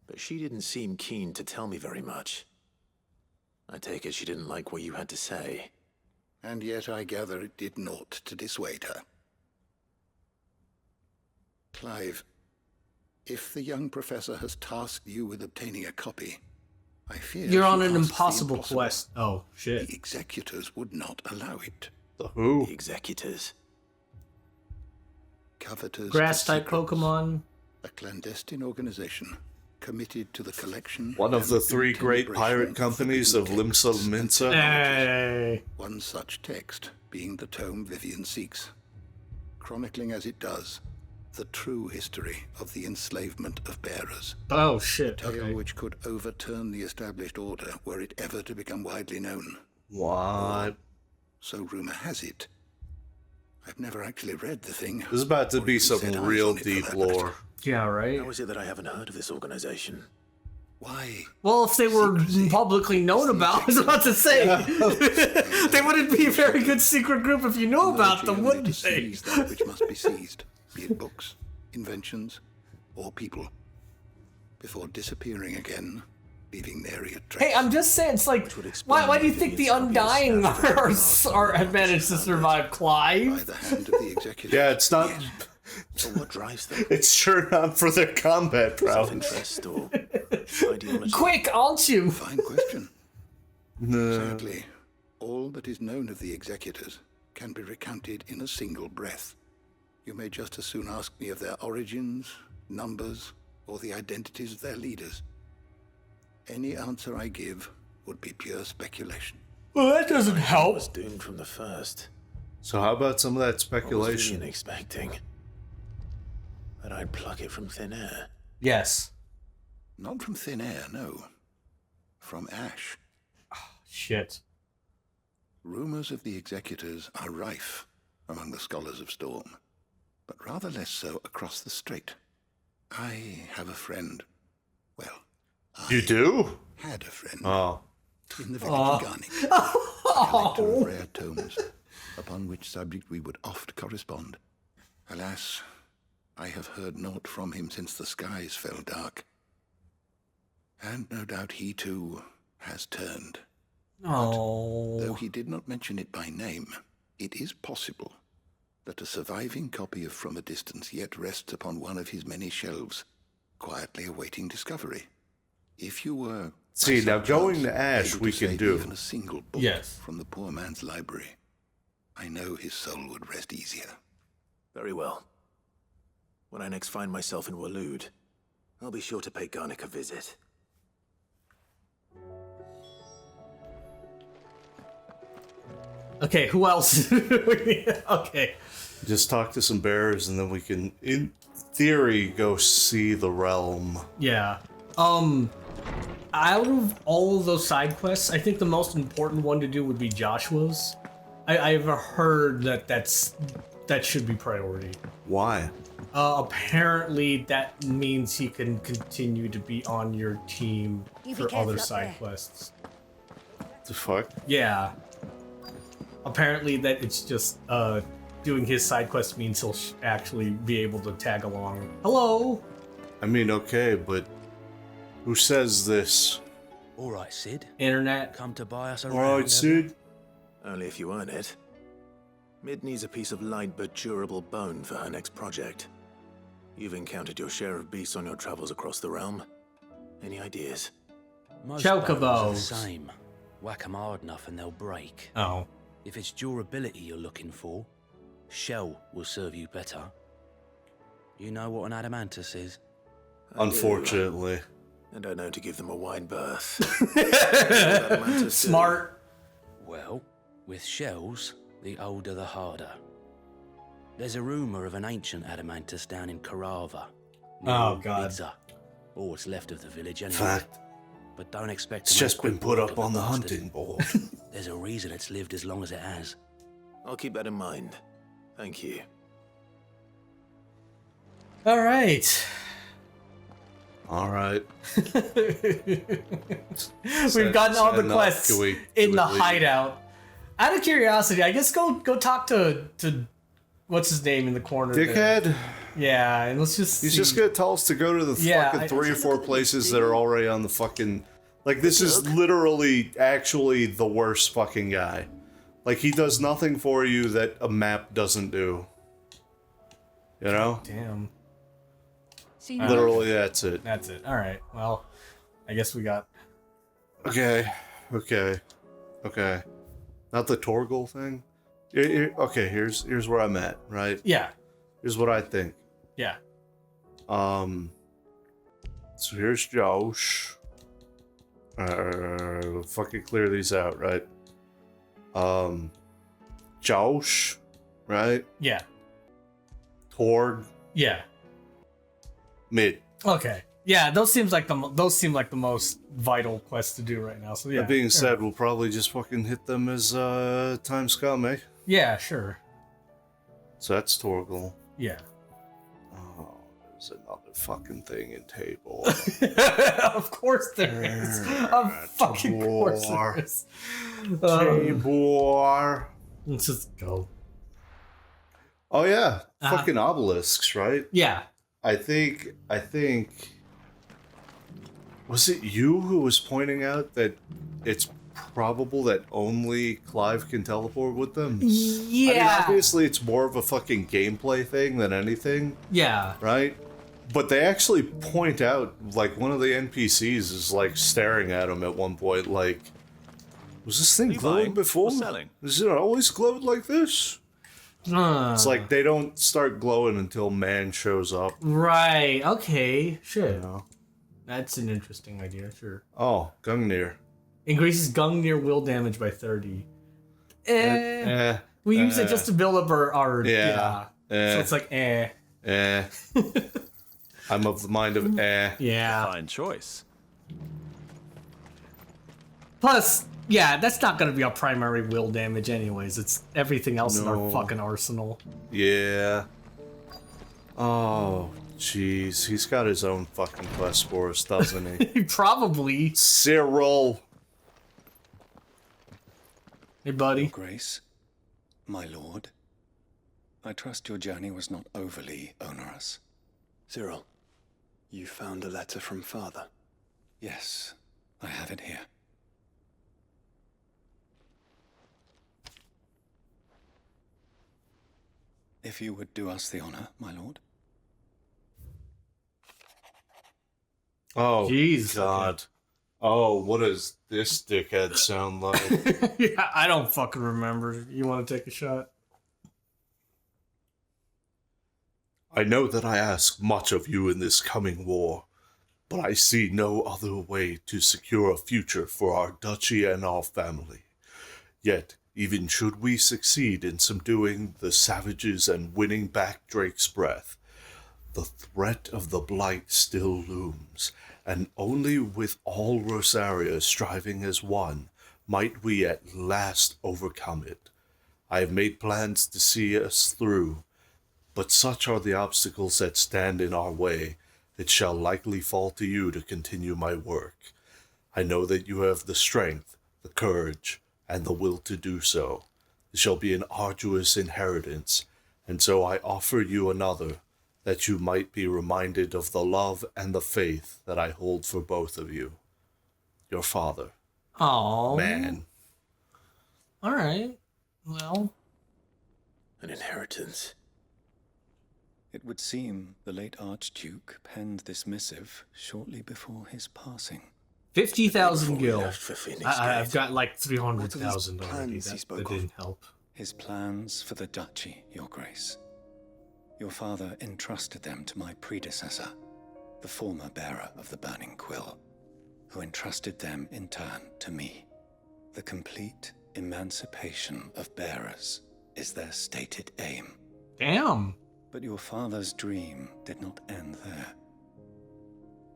But she didn't seem keen to tell me very much. I take it she didn't like what you had to say. And yet I gather it did naught to dissuade her. Clive, if the young professor has tasked you with obtaining a copy, I fear you're on she an asks the impossible impossible. quest. Oh, shit. The executors would not allow it. The who? The executors. Covetous Grass-type to secrets. Pokemon. A clandestine organization committed to the collection. One of and the three great integration pirate companies of forbidden Limsa texts and Minsa. Hey. One such text being the tome Vivian seeks, chronicling as it does the true history of the enslavement of bearers. Oh, shit. A tale Okay. which could overturn the established order were it ever to become widely known. What? So rumor has it. I've never actually read the thing. This is about to or be even some set eyes real on it for deep that lore. matter. Yeah, right? How is it that I haven't heard of this organization? Why? Well, if they were publicly known about, I was about to say, they wouldn't be a very good secret group if you knew about them, wouldn't they? Seize that which must be seized, be it books, inventions, or people, before disappearing again, leaving nary a trace. Hey, I'm just saying, it's like, why do you think the Undying have managed to survive, Clive? By the hand of the executive. Yeah, it's not. So what drives them? It's sure not for their combat prowess. Self-interest or ideology? Quick, aren't you? Fine question. No. Sadly, all that is known of the executors can be recounted in a single breath. You may just as soon ask me of their origins, numbers, or the identities of their leaders. Any answer I give would be pure speculation. Well, that doesn't I help. was doomed from the first. So how about some of that What was speculation? Vivian expecting? That I'd pluck it from thin air? Yes. Not from thin air, no. From ash. Shit. Rumors of the executors are rife among the scholars of Storm, but rather less so across the strait. I have a friend. Well, You do? had a friend. Oh. In the village of Garnick, a collector of rare tomes, upon which subject we would oft correspond. Alas, I have heard naught from him since the skies fell dark. And no doubt he too has turned. Oh. Though he did not mention it by name, it is possible that a surviving copy of From a Distance yet rests upon one of his many shelves, quietly awaiting discovery. If you were... See, now going to Ash able we to can save do. even a single book Yes. from the poor man's library, I know his soul would rest easier. Very well. When I next find myself in Waloed, I'll be sure to pay Garnick a visit. Okay, who else? Okay. Just talk to some bears and then we can, in theory, go see the realm. Yeah. Out of all of those side quests, I think the most important one to do would be Joshua's. I've heard that should be priority. Why? Apparently that means he can continue to be on your team You be for careful other up side there. quests. The fuck? Yeah. Apparently that it's just doing his side quest means he'll actually be able to tag along. Hello. I mean, okay, but who says this? All right, Sid. Internet. Come to buy us around. All right, have Sid. Only if you earn it. Mid needs a piece of light but durable bone for her next project. You've encountered your share of beasts on your travels across the realm. Any ideas? Most bones are the Chocobos. same. Whack 'em hard enough and they'll break. Oh. If it's durability you're looking for, shell will serve you better. You know what an adamantus is? Unfortunately. And I know to give them a wide berth. Smart. Well, with shells, the older the harder. There's a rumour of an ancient adamantus down in Karava. near Oh, Old God. Bidza, or what's left of the village anyway. Fact. But don't expect to It's make just been quick put work up of on the bastard. hunting board. There's a reason it's lived as long as it has. I'll keep that in mind. Thank you. All right. All right. We've gotten all the enough. quests Can we in the leave? hideout. Out of curiosity, I guess go talk to what's his name in the corner. there. Dickhead. Yeah, and let's just. He's see. just gonna tell us to go to the Yeah, fucking I- 3 or 4 places that are already on the fucking. Like, this is literally actually the worst fucking guy. Like, he does nothing for you that a map doesn't do. You know? Damn. Seen Literally, that's it. That's it. All right. Well, I guess we got. Okay. Not the Torgal thing. Okay, here's where I'm at. Right. Yeah. Here's what I think. Yeah. So here's Josh. Fucking clear these out, right? Josh, right? Yeah. Torg. Yeah. Mid. Okay. Yeah, those seem like the most vital quests to do right now. So yeah. That being said, we'll probably just fucking hit them as times come, eh? Yeah, sure. So that's Torgal. Yeah. Oh, there's another fucking thing in table. Of course there is. Of fucking course there is. Tabor. Let's just go. Oh yeah, fucking obelisks, right? Yeah. I think. Was it you who was pointing out that it's probable that only Clive can teleport with them? Yeah. I mean, obviously, it's more of a fucking gameplay thing than anything. Yeah. Right? But they actually point out, like, one of the NPCs is, like, staring at him at one point, like, was this thing glowing before? Selling? Is it always glowed like this? It's like they don't start glowing until man shows up. Right. Okay. Sure. You know? That's an interesting idea. Sure. Oh, Gungnir. Increases Gungnir will damage by 30. We use it just to build up our Yeah. So it's like I'm of the mind of Yeah. Fine choice. Plus, yeah, that's not going to be our primary will damage anyways. It's everything else in our fucking arsenal. Yeah. Oh, jeez. He's got his own fucking quest for us, doesn't he? Probably. Cyril. Hey, buddy. Your Grace, my lord, I trust your journey was not overly onerous. Cyril, you found a letter from Father? Yes, I have it here. If you would do us the honor, my lord. Oh, jeez, God. Okay. Oh, what does this dickhead sound like? Yeah, I don't fucking remember. You want to take a shot? I know that I ask much of you in this coming war, but I see no other way to secure a future for our duchy and our family. Yet, even should we succeed in subduing the savages and winning back Drake's breath, the threat of the Blight still looms, and only with all Rosaria striving as one might we at last overcome it. I have made plans to see us through, but such are the obstacles that stand in our way, it shall likely fall to you to continue my work. I know that you have the strength, the courage, and the will to do so. It shall be an arduous inheritance, and so I offer you another, that you might be reminded of the love and the faith that I hold for both of you. Your father. Oh man. All right. Well, an inheritance. It would seem the late Archduke penned this missive shortly before his passing. 50,000 gil. I've got like 300,000 already. That didn't help. His plans for the duchy, Your Grace. Your father entrusted them to my predecessor, the former bearer of the Burning Quill, who entrusted them in turn to me. The complete emancipation of bearers is their stated aim. Damn. But your father's dream did not end there.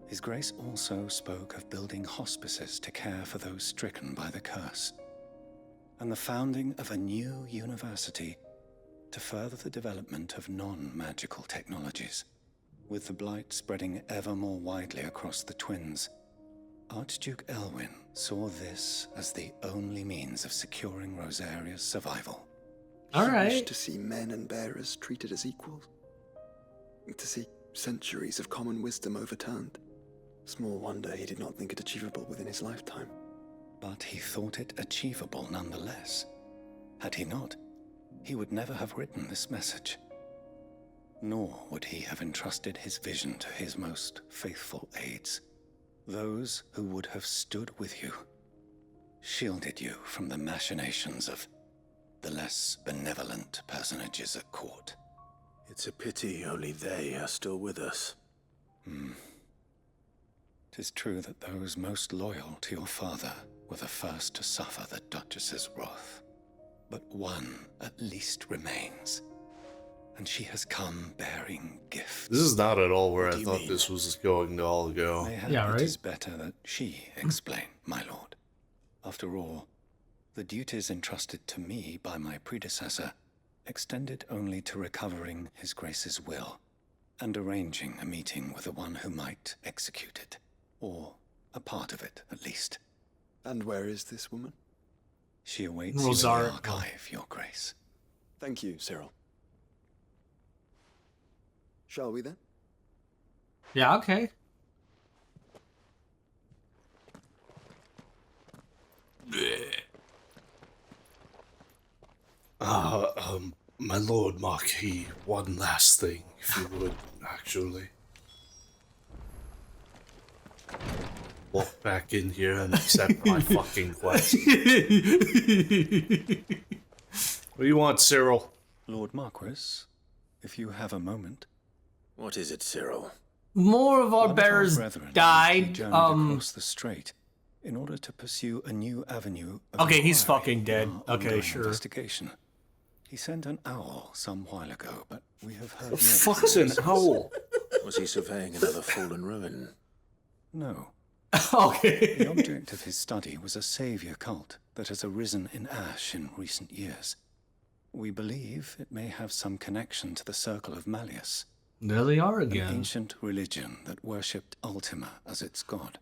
His Grace also spoke of building hospices to care for those stricken by the curse, and the founding of a new university to further the development of non-magical technologies. With the Blight spreading ever more widely across the Twins, Archduke Elwyn saw this as the only means of securing Rosaria's survival. All right. He wished to see men and bearers treated as equals. To see centuries of common wisdom overturned. Small wonder he did not think it achievable within his lifetime. But he thought it achievable nonetheless. Had he not, he would never have written this message. Nor would he have entrusted his vision to his most faithful aides, those who would have stood with you, shielded you from the machinations of the less benevolent personages at court. It's a pity only they are still with us. 'Tis true that those most loyal to your father were the first to suffer the Duchess's wrath. But one at least remains, and she has come bearing gifts. This is not at all where I thought this was going to all go. It is better that she explain, my lord. After all, the duties entrusted to me by my predecessor extended only to recovering His Grace's will and arranging a meeting with the one who might execute it, or a part of it at least. And where is this woman? She awaits you in the archive, Your Grace. Thank you, Cyril. Shall we then? Yeah, okay. My Lord Marquis, one last thing, if you would, actually. Walk back in here and accept my fucking quest. What do you want, Cyril? Lord Marquis, if you have a moment. What is it, Cyril? More of our bears died. Across the strait in order to pursue a new avenue. Okay, he's fucking dead. Okay, sure. Investigation. He sent an owl some while ago, but we have heard. The fuck's an owl? Was he surveying another fallen ruin? No. Okay. The object of his study was a savior cult that has arisen in Ash in recent years. We believe it may have some connection to the Circle of Malleus. There they are again. An ancient religion that worshipped Ultima as its god.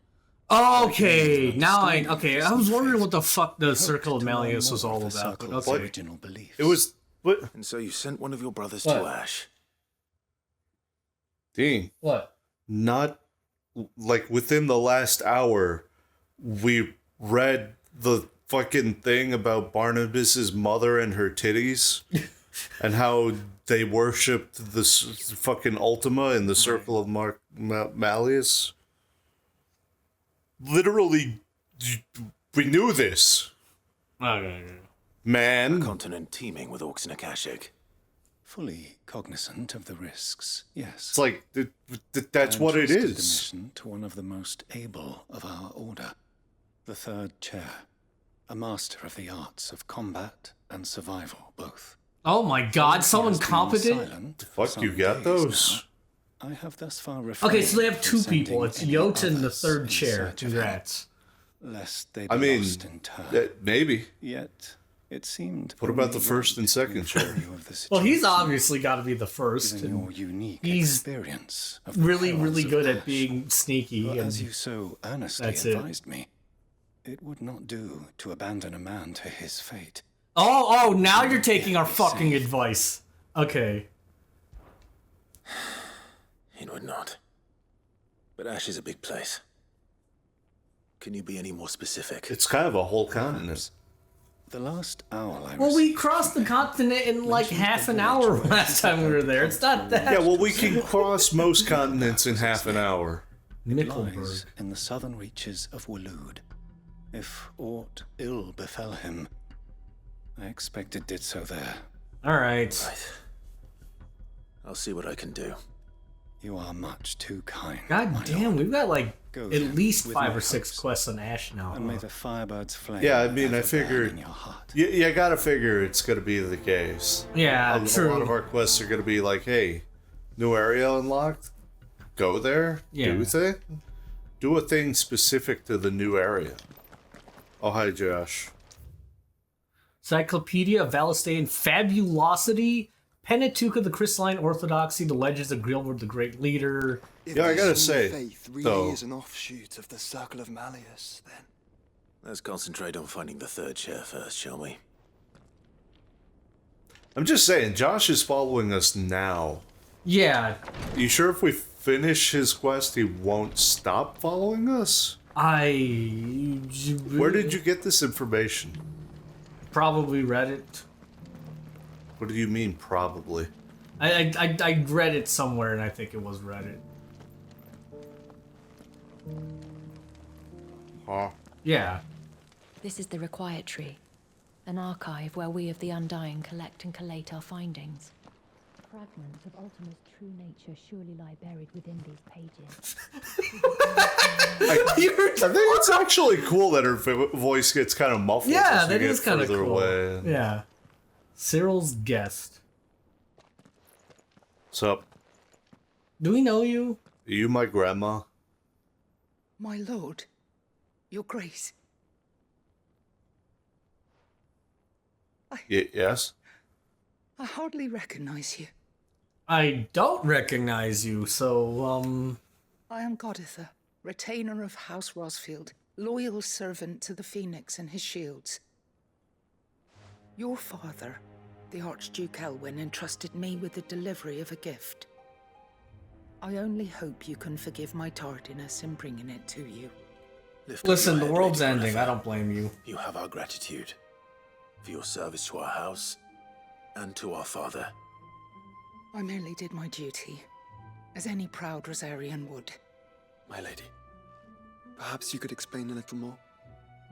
Okay, now I was wondering what the fuck the Circle of Malleus was all about. But okay. Original beliefs. It was what? And so you sent one of your brothers What? to Ash. Dean. What? Not like within the last hour, we read the fucking thing about Barnabas's mother and her titties, and how they worshipped this fucking Ultima in the Circle of Malleus. Literally, we knew this. Man. A continent teeming with orcs and Akashic. Fully cognizant of the risks, yes. It's like, that's what it is. The mission to one of the most able of our order, the third chair, a master of the arts of combat and survival, both. Oh my god, someone competent? Fuck, you got those? Now. I have thus far Okay, so they have two people. It's Yot and the third chair. Congrats. Lest they I be mean, lost in turn. maybe. Yet it seemed. What about the first and second chair? Well, he's obviously got to be the first. Your unique he's experience of the really, chaos really of good Ash. at being sneaky. Well, and as you so earnestly that's it. advised me, it would not do to abandon a man to his fate. Oh, now you're taking our fucking advice. Okay. It would not. But Ash is a big place. Can you be any more specific? It's kind of a whole continent. The last owl I Well, we crossed the continent in like half an hour last time we were there. It's not that. Yeah, well, we can cross most continents in half an hour. It lies in the southern reaches of Waloed. If aught ill befell him, I expect it did so there. All right. I'll see what I can do. You are much too kind. God damn, we've got like Go at then, least with 5 my or 6 hopes. quests on Ash now. And may the firebirds flame. Yeah, I mean, I ever burn figured. in your heart. You gotta figure it's gonna be the case. Yeah, a true. lot of our quests are gonna be like, hey, new area unlocked. Go there. Yeah. Do a thing specific to the new area. Oh, hi, Josh. Cyclopedia of Valistane, Fabulosity, Pentateuch of the Crystalline Orthodoxy, The Legends of Grilward the Great Leader. If Yeah, I gotta this say, faith really though- is an offshoot of the Circle of Malleus, then. Let's concentrate on finding the third chair first, shall we? I'm just saying, Josh is following us now. Yeah. You sure if we finish his quest, he won't stop following us? Where did you get this information? Probably Reddit. What do you mean, probably? I read it somewhere, and I think it was Reddit. Huh? Yeah. This is the Required Tree, an archive where we of the Undying collect and collate our findings. Fragments of Ultima's true nature surely lie buried within these pages. I think it's actually cool that her voice gets kind of muffled. Yeah, as we that get is kind of further cool. away. Yeah. Cyril's guest. What's up? Do we know you? Are you my grandma? My lord, your grace. Yes? I hardly recognize you. I don't recognize you, so, I am Goditha, retainer of House Rosfield, loyal servant to the Phoenix and his shields. Your father, the Archduke Elwyn, entrusted me with the delivery of a gift. I only hope you can forgive my tardiness in bringing it to you. Listen, the world's ending. I don't blame you. You have our gratitude for your service to our house and to our father. I merely did my duty, as any proud Rosarian would. My lady, perhaps you could explain a little more?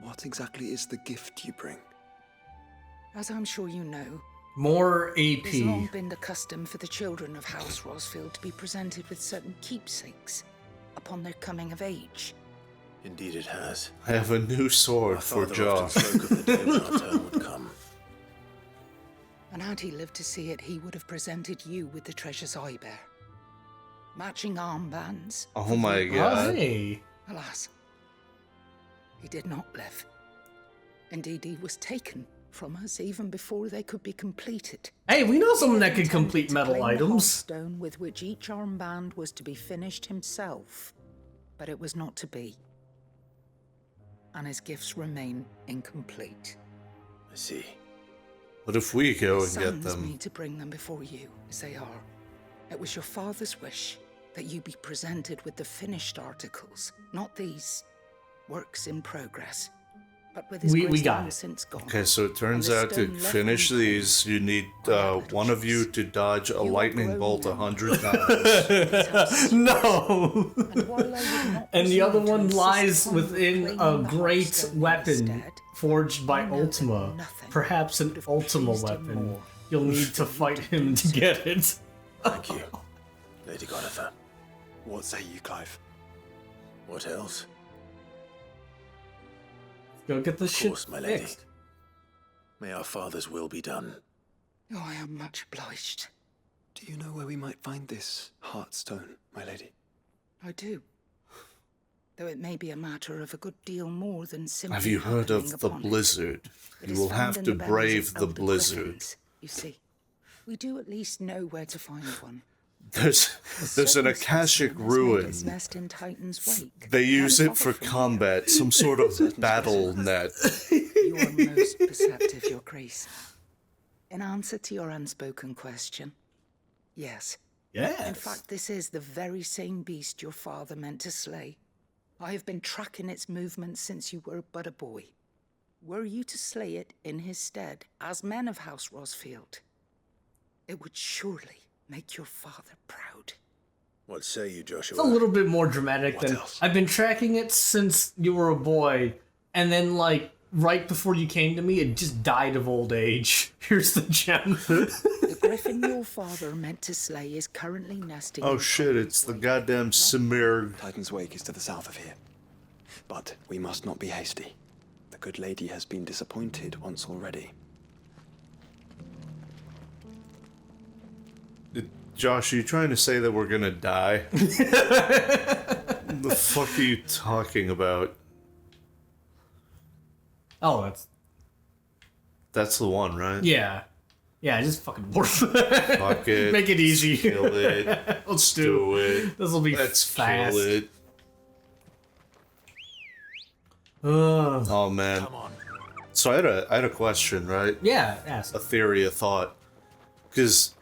What exactly is the gift you bring? As I'm sure you know, more it's long AP. been the custom for the children of House Rosfield to be presented with certain keepsakes upon their coming of age. Indeed it has. I have a new sword Our for father Josh. often spoke of the day when our turn would come. And had he lived to see it, he would have presented you with the treasures I bear. Matching armbands. Oh my god. Hey. Alas, he did not live. Indeed, he was taken from us even before they could be completed. Hey, we know someone that can complete metal Claim the items. stone with which each armband was to be finished himself, but it was not to be. And his gifts remain incomplete. I see. What if we go and get Summons them? me to bring them before you, as they are. It was your father's wish that you be presented with the finished articles, not these works in progress. But with his We grace got long it. since gone. Okay, so it turns and the out to stone left finish unclaimed, these, you need one of you to dodge a You are lightning grown bolt now. 100 times. No! And while I would not And the other presume to one insist lies upon within reclaiming a the great Heartstone weapon instead, forged by I know that Ultima. nothing Perhaps an would have Ultima pleased him weapon. more. You'll need to fight him to get it. Thank you, Lady Goditha. What say you, Clive? What else? Go get this Of shit course, my lady. fixed. May our father's will be done. Oh, I am much obliged. Do you know where we might find this Heartstone, my lady? I do. Though it may be a matter of a good deal more than simply Have you heard happening of the upon it. blizzard? It You is will found have in to the bellies brave of the elder blizzard. griffins, you see. We do at least know where to find one. There's an Akashic ruin. His nest in Titan's wake. They use Not it for far from combat, some sort of battle net. You are most perceptive, Your Grace. In answer to your unspoken question, yes. Yes. In fact, this is the very same beast your father meant to slay. I have been tracking its movements since you were but a boy. Were you to slay it in his stead, as men of House Rosfield, it would surely make your father proud. What say you, Joshua? It's a little bit more dramatic What than else? I've been tracking it since you were a boy, and then like right before you came to me, it just died of old age. Here's the gem. The griffin your father meant to slay is currently nesting. Oh in shit, it's the goddamn Simir. Titan's Wake is to the south of here. But we must not be hasty. The good lady has been disappointed once already. Josh, are you trying to say that we're gonna die? The fuck are you talking about? Oh, That's the one, right? yeah. Yeah, just fucking work. Fuck it. Make it easy. Kill it. Let's do it. This will be Let's fast. kill it. Oh man. So I had a question, right? Yeah, ask. A theory, a thought. Because,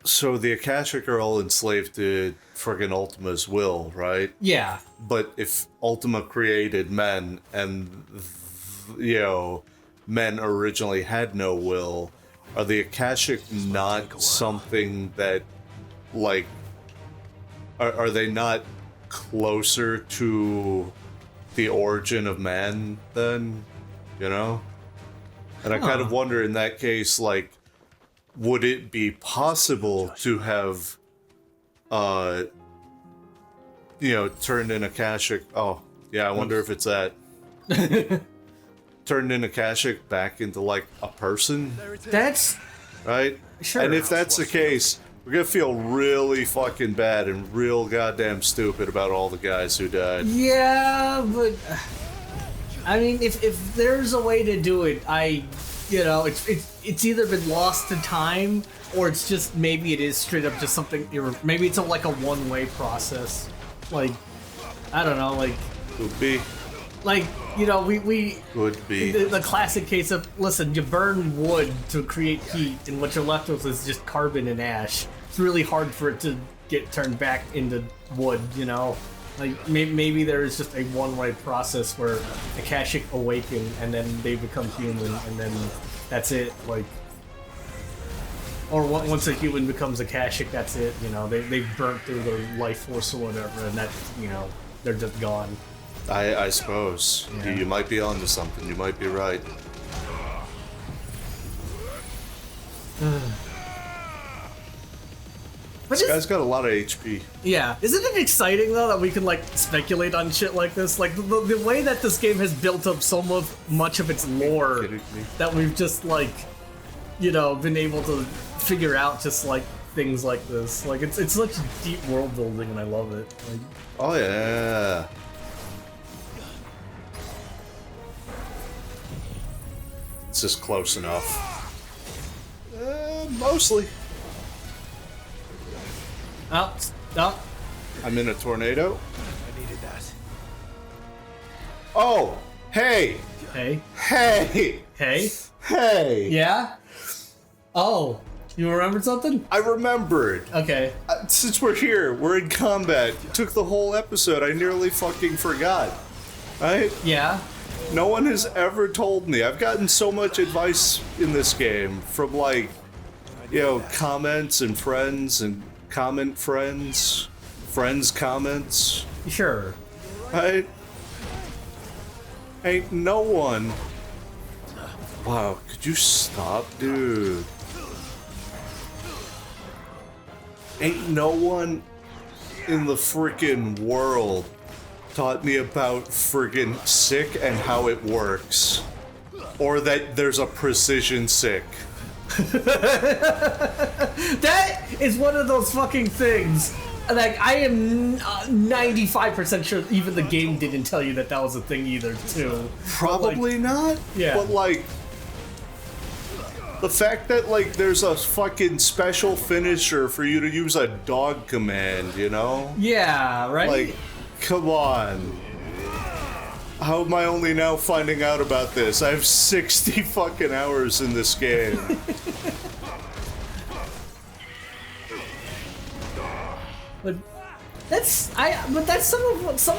so the Akashic are all enslaved to friggin' Ultima's will, right? Yeah. But if Ultima created men and, men originally had no will, are the Akashic not something that like, are they not closer to the origin of man then? You know? And I kind of wonder in that case, like, would it be possible to have, you know, turned in Akashic? Oh, yeah, I wonder if it's that. Turned in Akashic back into, like, a person? That's... Right? Sure. And if that's the case, we're gonna feel really fucking bad and real goddamn stupid about all the guys who died. Yeah, but... I mean, if there's a way to do it, you know, it's either been lost to time, or it's just, maybe it is straight up just something, maybe it's like a one-way process. Like, I don't know, like... Could be. Like, you know, we Could be. The classic case of, listen, you burn wood to create heat, and what you're left with is just carbon and ash. It's really hard for it to get turned back into wood, you know? Like, maybe there is just a one-way process where Akashic awaken, and then they become human, and then that's it, like... Or once a human becomes Akashic, that's it, you know? They've burnt through their life force or whatever, and that's, you know, they're just gone. I suppose. Yeah. You might be onto something. You might be right. This guy's got a lot of HP. Yeah. Isn't it exciting, though, that we can, like, speculate on shit like this? Like, the way that this game has built up so much of its lore that we've just, like, you know, been able to figure out just, like, things like this. Like, it's such deep world building, and I love it. Like, oh, yeah. It's just close enough. Mostly. Oh. I'm in a tornado. I needed that. Oh, hey. Hey. Hey. Hey. Hey. Yeah? Oh. You remembered something? I remembered. Okay. Since we're here, we're in combat. It took the whole episode. I nearly fucking forgot. Right? Yeah. No one has ever told me. I've gotten so much advice in this game from, like, you know, comments and friends and comment friends, friends' comments. Sure. Right? Ain't no one. Wow, could you stop, dude? Ain't no one in the freaking world taught me about friggin' sick and how it works. Or that there's a precision sick. That is one of those fucking things. Like, I am 95% sure even the game didn't tell you that was a thing either, too. Probably like, not. Yeah. But, like, the fact that, like, there's a fucking special finisher for you to use a dog command, you know? Yeah, right? Like, come on. How am I only now finding out about this? I have 60 fucking hours in this game. But that's some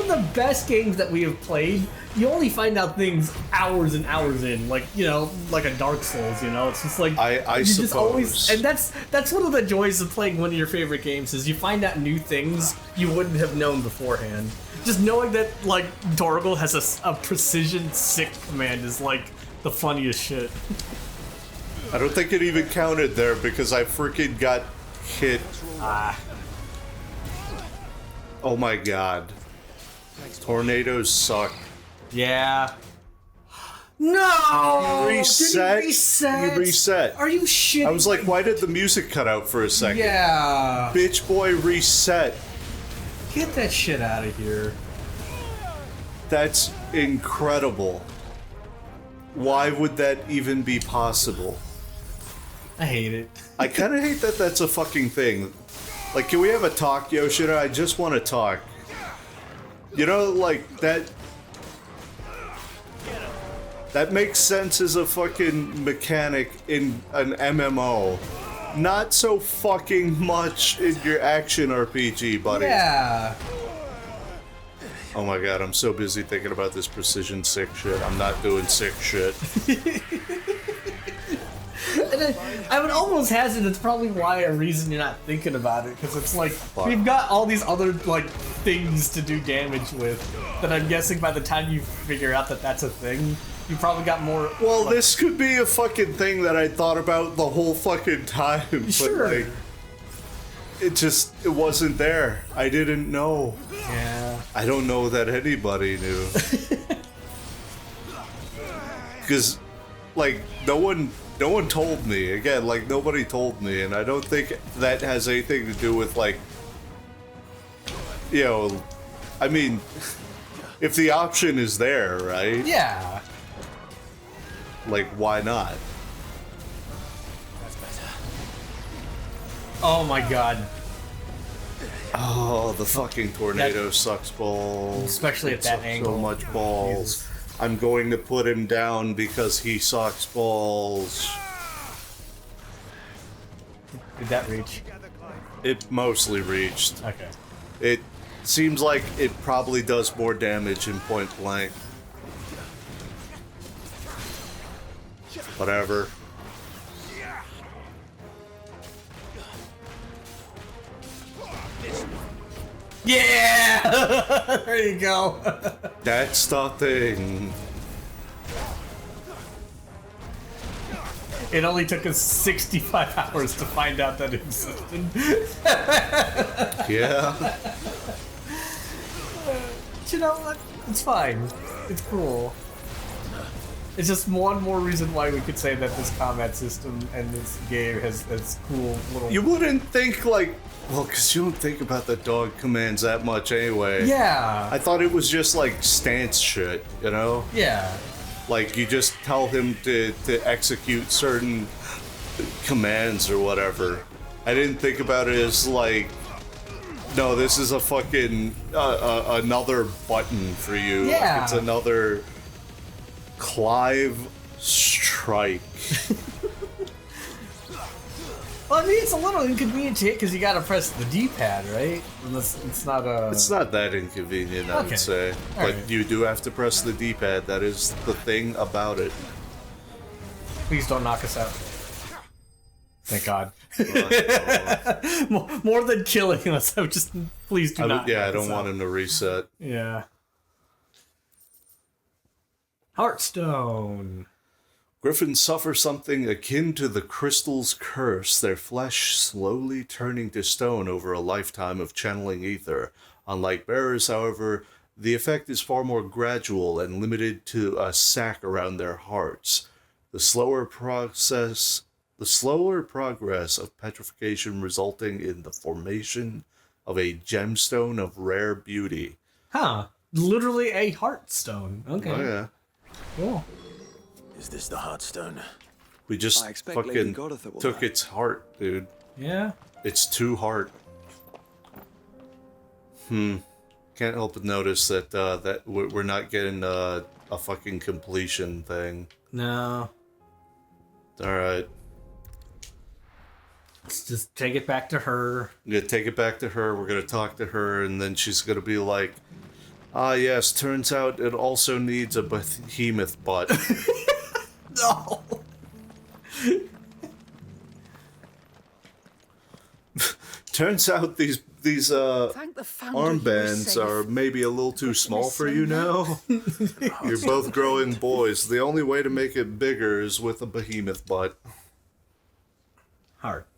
of the best games that we have played. You only find out things hours and hours in, like, you know, like a Dark Souls. You know, it's just like I you suppose. just always, and that's one of the joys of playing one of your favorite games is you find out new things you wouldn't have known beforehand. Just knowing that, like, Torgal has a precision sick command is like the funniest shit. I don't think it even counted there because I freaking got hit. Oh my god. Tornadoes suck. Yeah. No! Reset. Did he reset? He reset. Are you shitting? I was like, why did the music cut out for a second? Yeah. Bitch boy reset. Get that shit out of here. That's incredible. Why would that even be possible? I hate it. I kind of hate that that's a fucking thing. Like, can we have a talk, Yoshida? I just want to talk. You know, like, that makes sense as a fucking mechanic in an MMO. Not so fucking much in your action RPG, buddy. Yeah. Oh my god, I'm so busy thinking about this precision sick shit. I'm not doing sick shit. And I would almost hazard it's probably a reason you're not thinking about it, because it's like we've got all these other like things to do damage with that I'm guessing by the time you figure out that that's a thing, you probably got more. Well, like, this could be a fucking thing that I thought about the whole fucking time. Sure. But, like, it wasn't there. I didn't know. Yeah. I don't know that anybody knew. Because, like, no one told me. Again, like, nobody told me, and I don't think that has anything to do with, like, you know, I mean, if the option is there, right? Yeah. Like, why not? That's better. Oh my god. Oh, the fucking tornado sucks balls. Especially at that angle. So much balls. Jesus. I'm going to put him down because he sucks balls. Did that reach? It mostly reached. Okay. It seems like it probably does more damage in point blank. Whatever. Yeah! There you go. That's the thing. It only took us 65 hours to find out that it existed. Yeah. But you know what? It's fine. It's cool. It's just one more reason why we could say that this combat system and this game has cool little... You wouldn't think, like... Well, because you don't think about the dog commands that much anyway. Yeah. I thought it was just, like, stance shit, you know? Yeah. Like, you just tell him to execute certain commands or whatever. I didn't think about it as, like... No, this is a fucking... another button for you. Yeah. Like, it's another... Clive strike. Well, I mean, it's a little inconvenient to hit because you gotta press the D-pad, right? Unless it's not a... It's not that inconvenient, I would say. But right. you do have to press the D-pad. That is the thing about it. Please don't knock us out. Thank God. More than killing us, I would just... Please do not. Yeah, I don't want him to reset. Yeah. Heartstone. Griffins suffer something akin to the crystal's curse, their flesh slowly turning to stone over a lifetime of channeling ether. Unlike bearers, however, the effect is far more gradual and limited to a sac around their hearts. The slower progress of petrification resulting in the formation of a gemstone of rare beauty. Huh. Literally a heartstone. Okay. Oh, yeah. Cool. Is this the Heartstone? We just fucking took its heart, dude. Yeah. It's 2 heart. Can't help but notice that that we're not getting a fucking completion thing. No. Alright. Let's just take it back to her. We're gonna take it back to her, we're gonna talk to her, and then she's gonna be like, ah yes, turns out it also needs a behemoth butt. No. Turns out these armbands are maybe a little too small for you now. You're both growing boys. The only way to make it bigger is with a behemoth butt. Heart.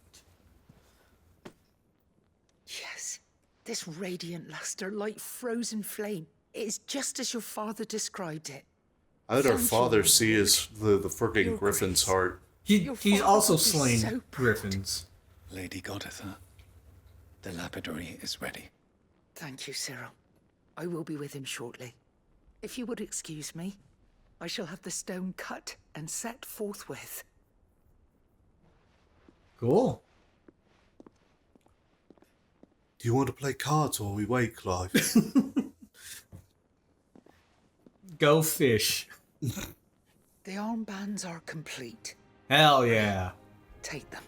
Yes, this radiant luster like frozen flame. It is just as your father described it. How did our father see the freaking griffin's heart? He's also slain griffins. Lady Goditha, the lapidary is ready. Thank you, Cyril. I will be with him shortly. If you would excuse me, I shall have the stone cut and set forthwith. Cool. Do you want to play cards while we wait, Clive? Go fish. The armbands are complete. Hell yeah. Take them.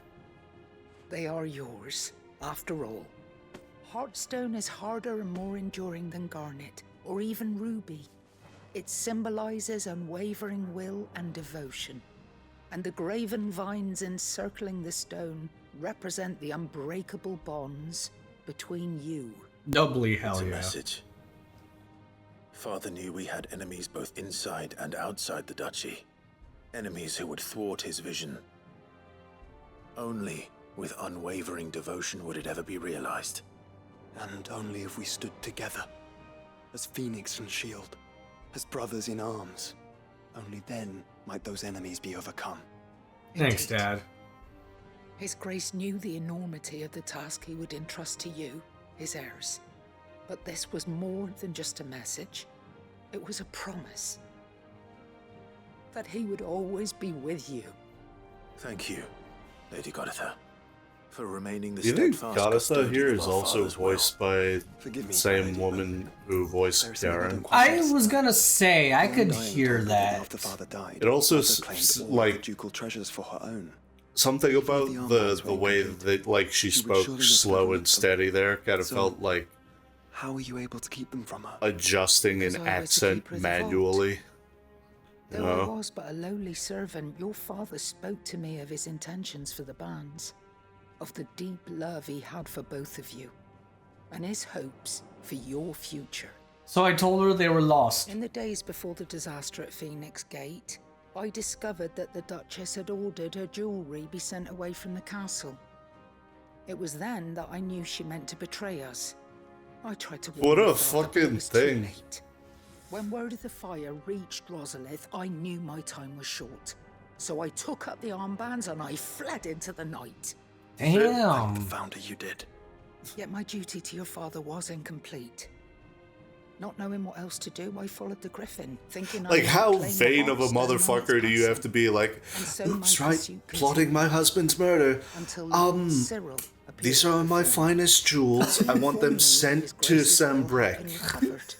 They are yours, after all. Heartstone is harder and more enduring than garnet, or even ruby. It symbolizes unwavering will and devotion. and the graven vines encircling the stone represent the unbreakable bonds between you. Doubly hell It's a yeah. message. Father knew we had enemies both inside and outside the duchy. Enemies who would thwart his vision. Only with unwavering devotion would it ever be realized. And only if we stood together, as Phoenix and Shield, as brothers in arms. Only then might those enemies be overcome. Thanks, Dad. His Grace knew the enormity of the task he would entrust to you, his heirs. But this was more than just a message. It was a promise. That he would always be with you. Thank you, Lady Goditha, for remaining the Do you think steadfast Goditha custodian here of is our also father's will. voiced by the same woman who voiced Darren? I was gonna say, I could hear that. The father died. It also claimed all like the ducal treasures for her own. something about the way that like she spoke slow and steady there kind of felt like How were you able to keep them from her? adjusting an Because I was the accent keeper of the vault. manually. You Though I know? was but a lowly servant, your father spoke to me of his intentions for the bands, of the deep love he had for both of you, and his hopes for your future. So I told her they were lost. In the days before the disaster at Phoenix Gate, I discovered that the Duchess had ordered her jewelry be sent away from the castle. It was then that I knew she meant to betray us. I tried to warn What your a father, but it fucking was too thing. late. When word of the fire reached Rosalith, I knew my time was short. So I took up the armbands and I fled into the night. Damn. Found her, you did. Yet my duty to your father was incomplete. Not knowing what else to do, I followed the Griffin, thinking I Like, would how claim the vain of a Hearthstone on its motherfucker do you have to be? Like, And so oops, my right, pursuit plotting my husband's murder. until Lord Cyril These are my finest jewels. I want them sent to Sambrek. recovered.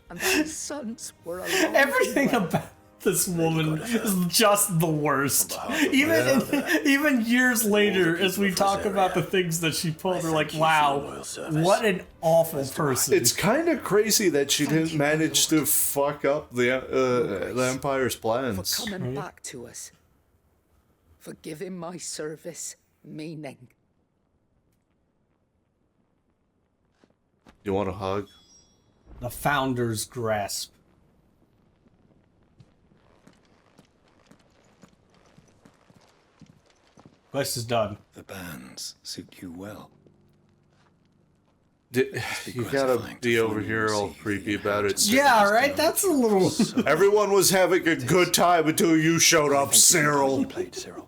And that his sons were alive. Everything about this woman is just the worst. Even years later, as we talk about the things that she pulled, we're like, wow, what an awful person. It's kind of crazy that she didn't manage to fuck up the Empire's plans. For coming back to us. For giving my service meaning. You want a hug? The Founder's Grasp. Quest is done. The bands suit you well. You gotta be over here all creepy about it. Yeah, right? That's a little... Everyone was having a good time until you showed up, Cyril. Cyril.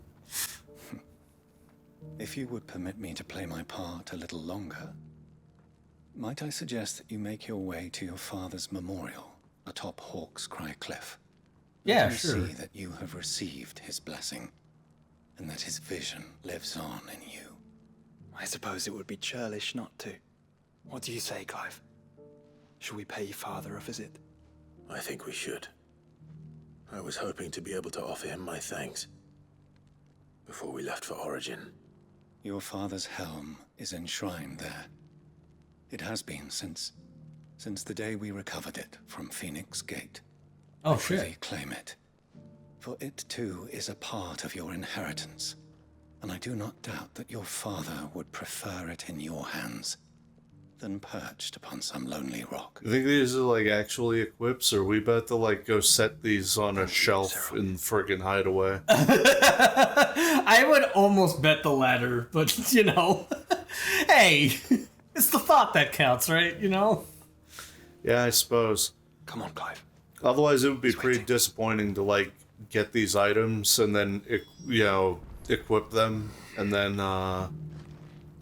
If you would permit me to play my part a little longer, might I suggest that you make your way to your father's memorial atop Hawk's Cry Cliff? Yeah, Let me sure. see that you have received his blessing, and that his vision lives on in you. I suppose it would be churlish not to. What do you say, Clive? Shall we pay father a visit? I think we should. I was hoping to be able to offer him my thanks before we left for Origin. Your father's helm is enshrined there. It has been since the day we recovered it from Phoenix Gate. Oh, I shit. freely claim it. For it too is a part of your inheritance, and I do not doubt that your father would prefer it in your hands than perched upon some lonely rock. You think these are like actually equips, or we about to like go set these on a shelf and friggin' hide away? I would almost bet the latter, but you know, hey, it's the thought that counts, right? You know? Yeah, I suppose. Come on, Clive. Otherwise, it would be pretty disappointing to like get these items and then equip them, and then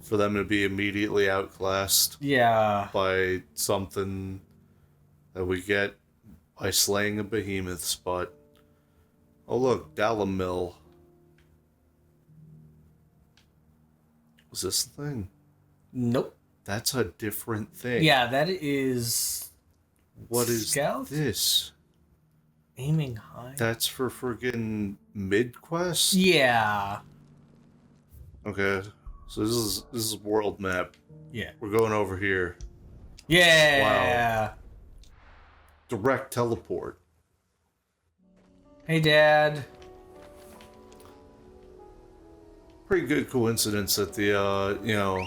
for them to be immediately outclassed. Yeah. By something that we get by slaying a behemoth spot. Oh look, Dalamil. Was this the thing? Nope. That's a different thing. Yeah, that is... What is Scout? this? Aiming high? That's for friggin' mid-quest? Yeah. Okay, so this is world map. Yeah. We're going over here. Yeah. Wow. Direct teleport. Hey, Dad. pretty good coincidence that the, you know,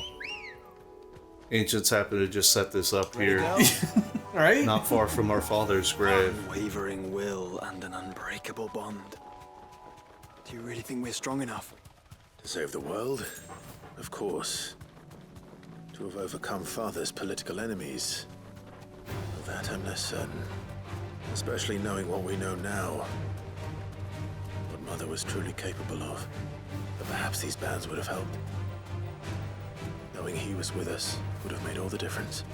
ancients happen to just set this up here. Right? Not far from our father's grave. Unwavering will and an unbreakable bond. Do you really think we're strong enough? To save the world? Of course. To have overcome Father's political enemies? Of that I'm less certain. Especially knowing what we know now. What Mother was truly capable of. But perhaps these bands would have helped. Knowing he was with us would have made all the difference.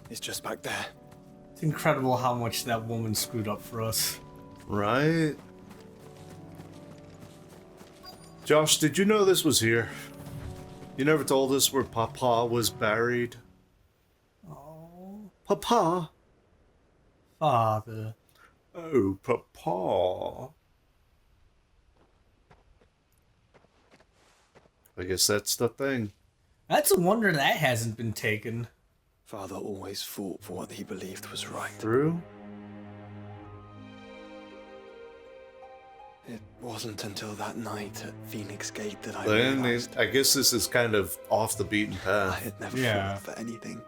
It's just back there. It's incredible how much that woman screwed up for us. Right? Josh, did you know this was here? You never told us where Papa was buried. Oh. Papa? Father. Oh, Papa. I guess that's the thing. That's a wonder that hasn't been taken. Father always fought for what he believed was right. True. It wasn't until that night at Phoenix Gate that I Then realized I guess this is kind of off the beaten I path. had never fought for anything.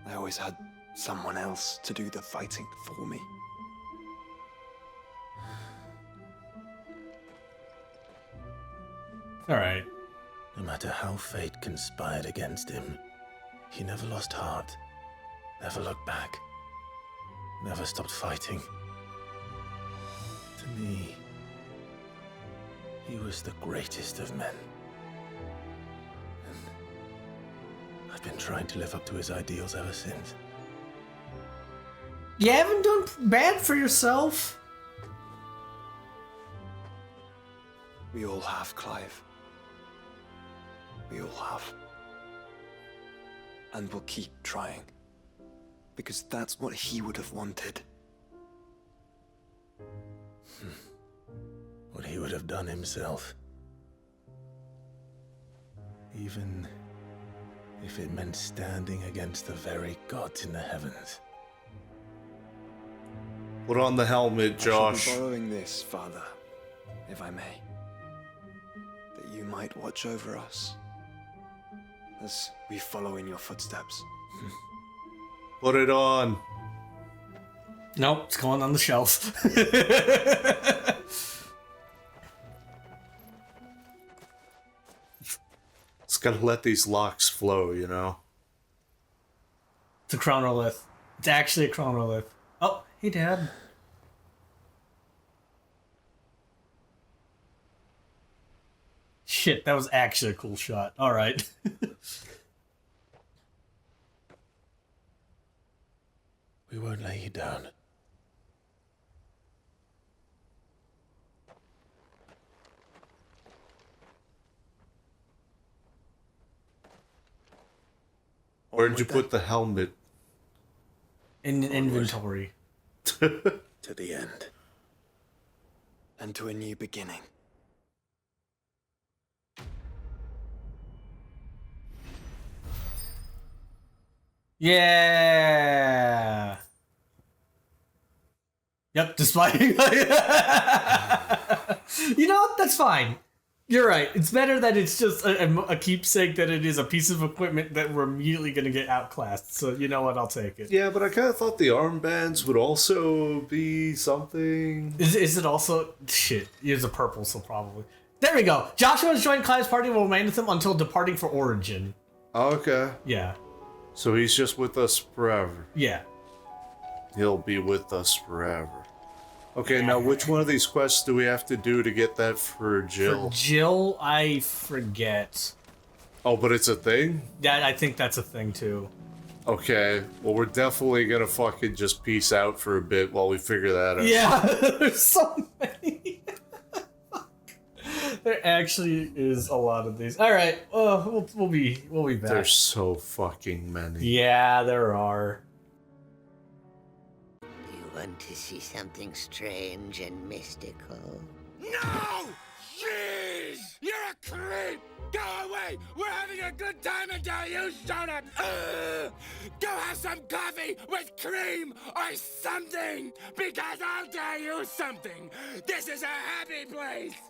I always had someone else to do the fighting for me. Alright. No matter how fate conspired against him, he never lost heart, never looked back, never stopped fighting. To me, he was the greatest of men. And I've been trying to live up to his ideals ever since. You haven't done bad for yourself. We all have, Clive. We all have. And we'll keep trying. Because that's what he would have wanted. What he would have done himself. Even if it meant standing against the very gods in the heavens. Put on the helmet, Josh. I shall be borrowing this, Father, if I may. That you might watch over us as we follow in your footsteps. Put it on. Nope, it's going on the shelf. It's gotta let these locks flow, you know? It's a chronolith. It's actually a chronolith. Oh, hey, Dad. Shit, that was actually a cool shot. Alright. We won't lay you down. Where'd you put the helmet? In inventory. To the end. And to a new beginning. Yeah. Yep, despite you know what? That's fine. You're right. It's better that it's just a keepsake than it is a piece of equipment that we're immediately going to get outclassed. So you know what? I'll take it. Yeah, but I kind of thought the armbands would also be something. Is it also shit? It's a purple, so probably. There we go. Joshua has joined Clive's party and will remain with him until departing for Origin. Okay. Yeah. So he's just with us forever. Yeah. He'll be with us forever. Okay, now which one of these quests do we have to do to get that for Jill? For Jill, I forget. Oh, but it's a thing? Yeah, I think that's a thing too. Okay, well we're definitely gonna fucking just peace out for a bit while we figure that out. Yeah, there's so many. There actually is a lot of these. All right, we'll be back. There's so fucking many. Yeah, there are. Want to see something strange and mystical? No! Jeez! You're a creep! Go away! We're having a good time until you showed up! Go have some coffee with cream or something! Because I'll tell you something! This is a happy place!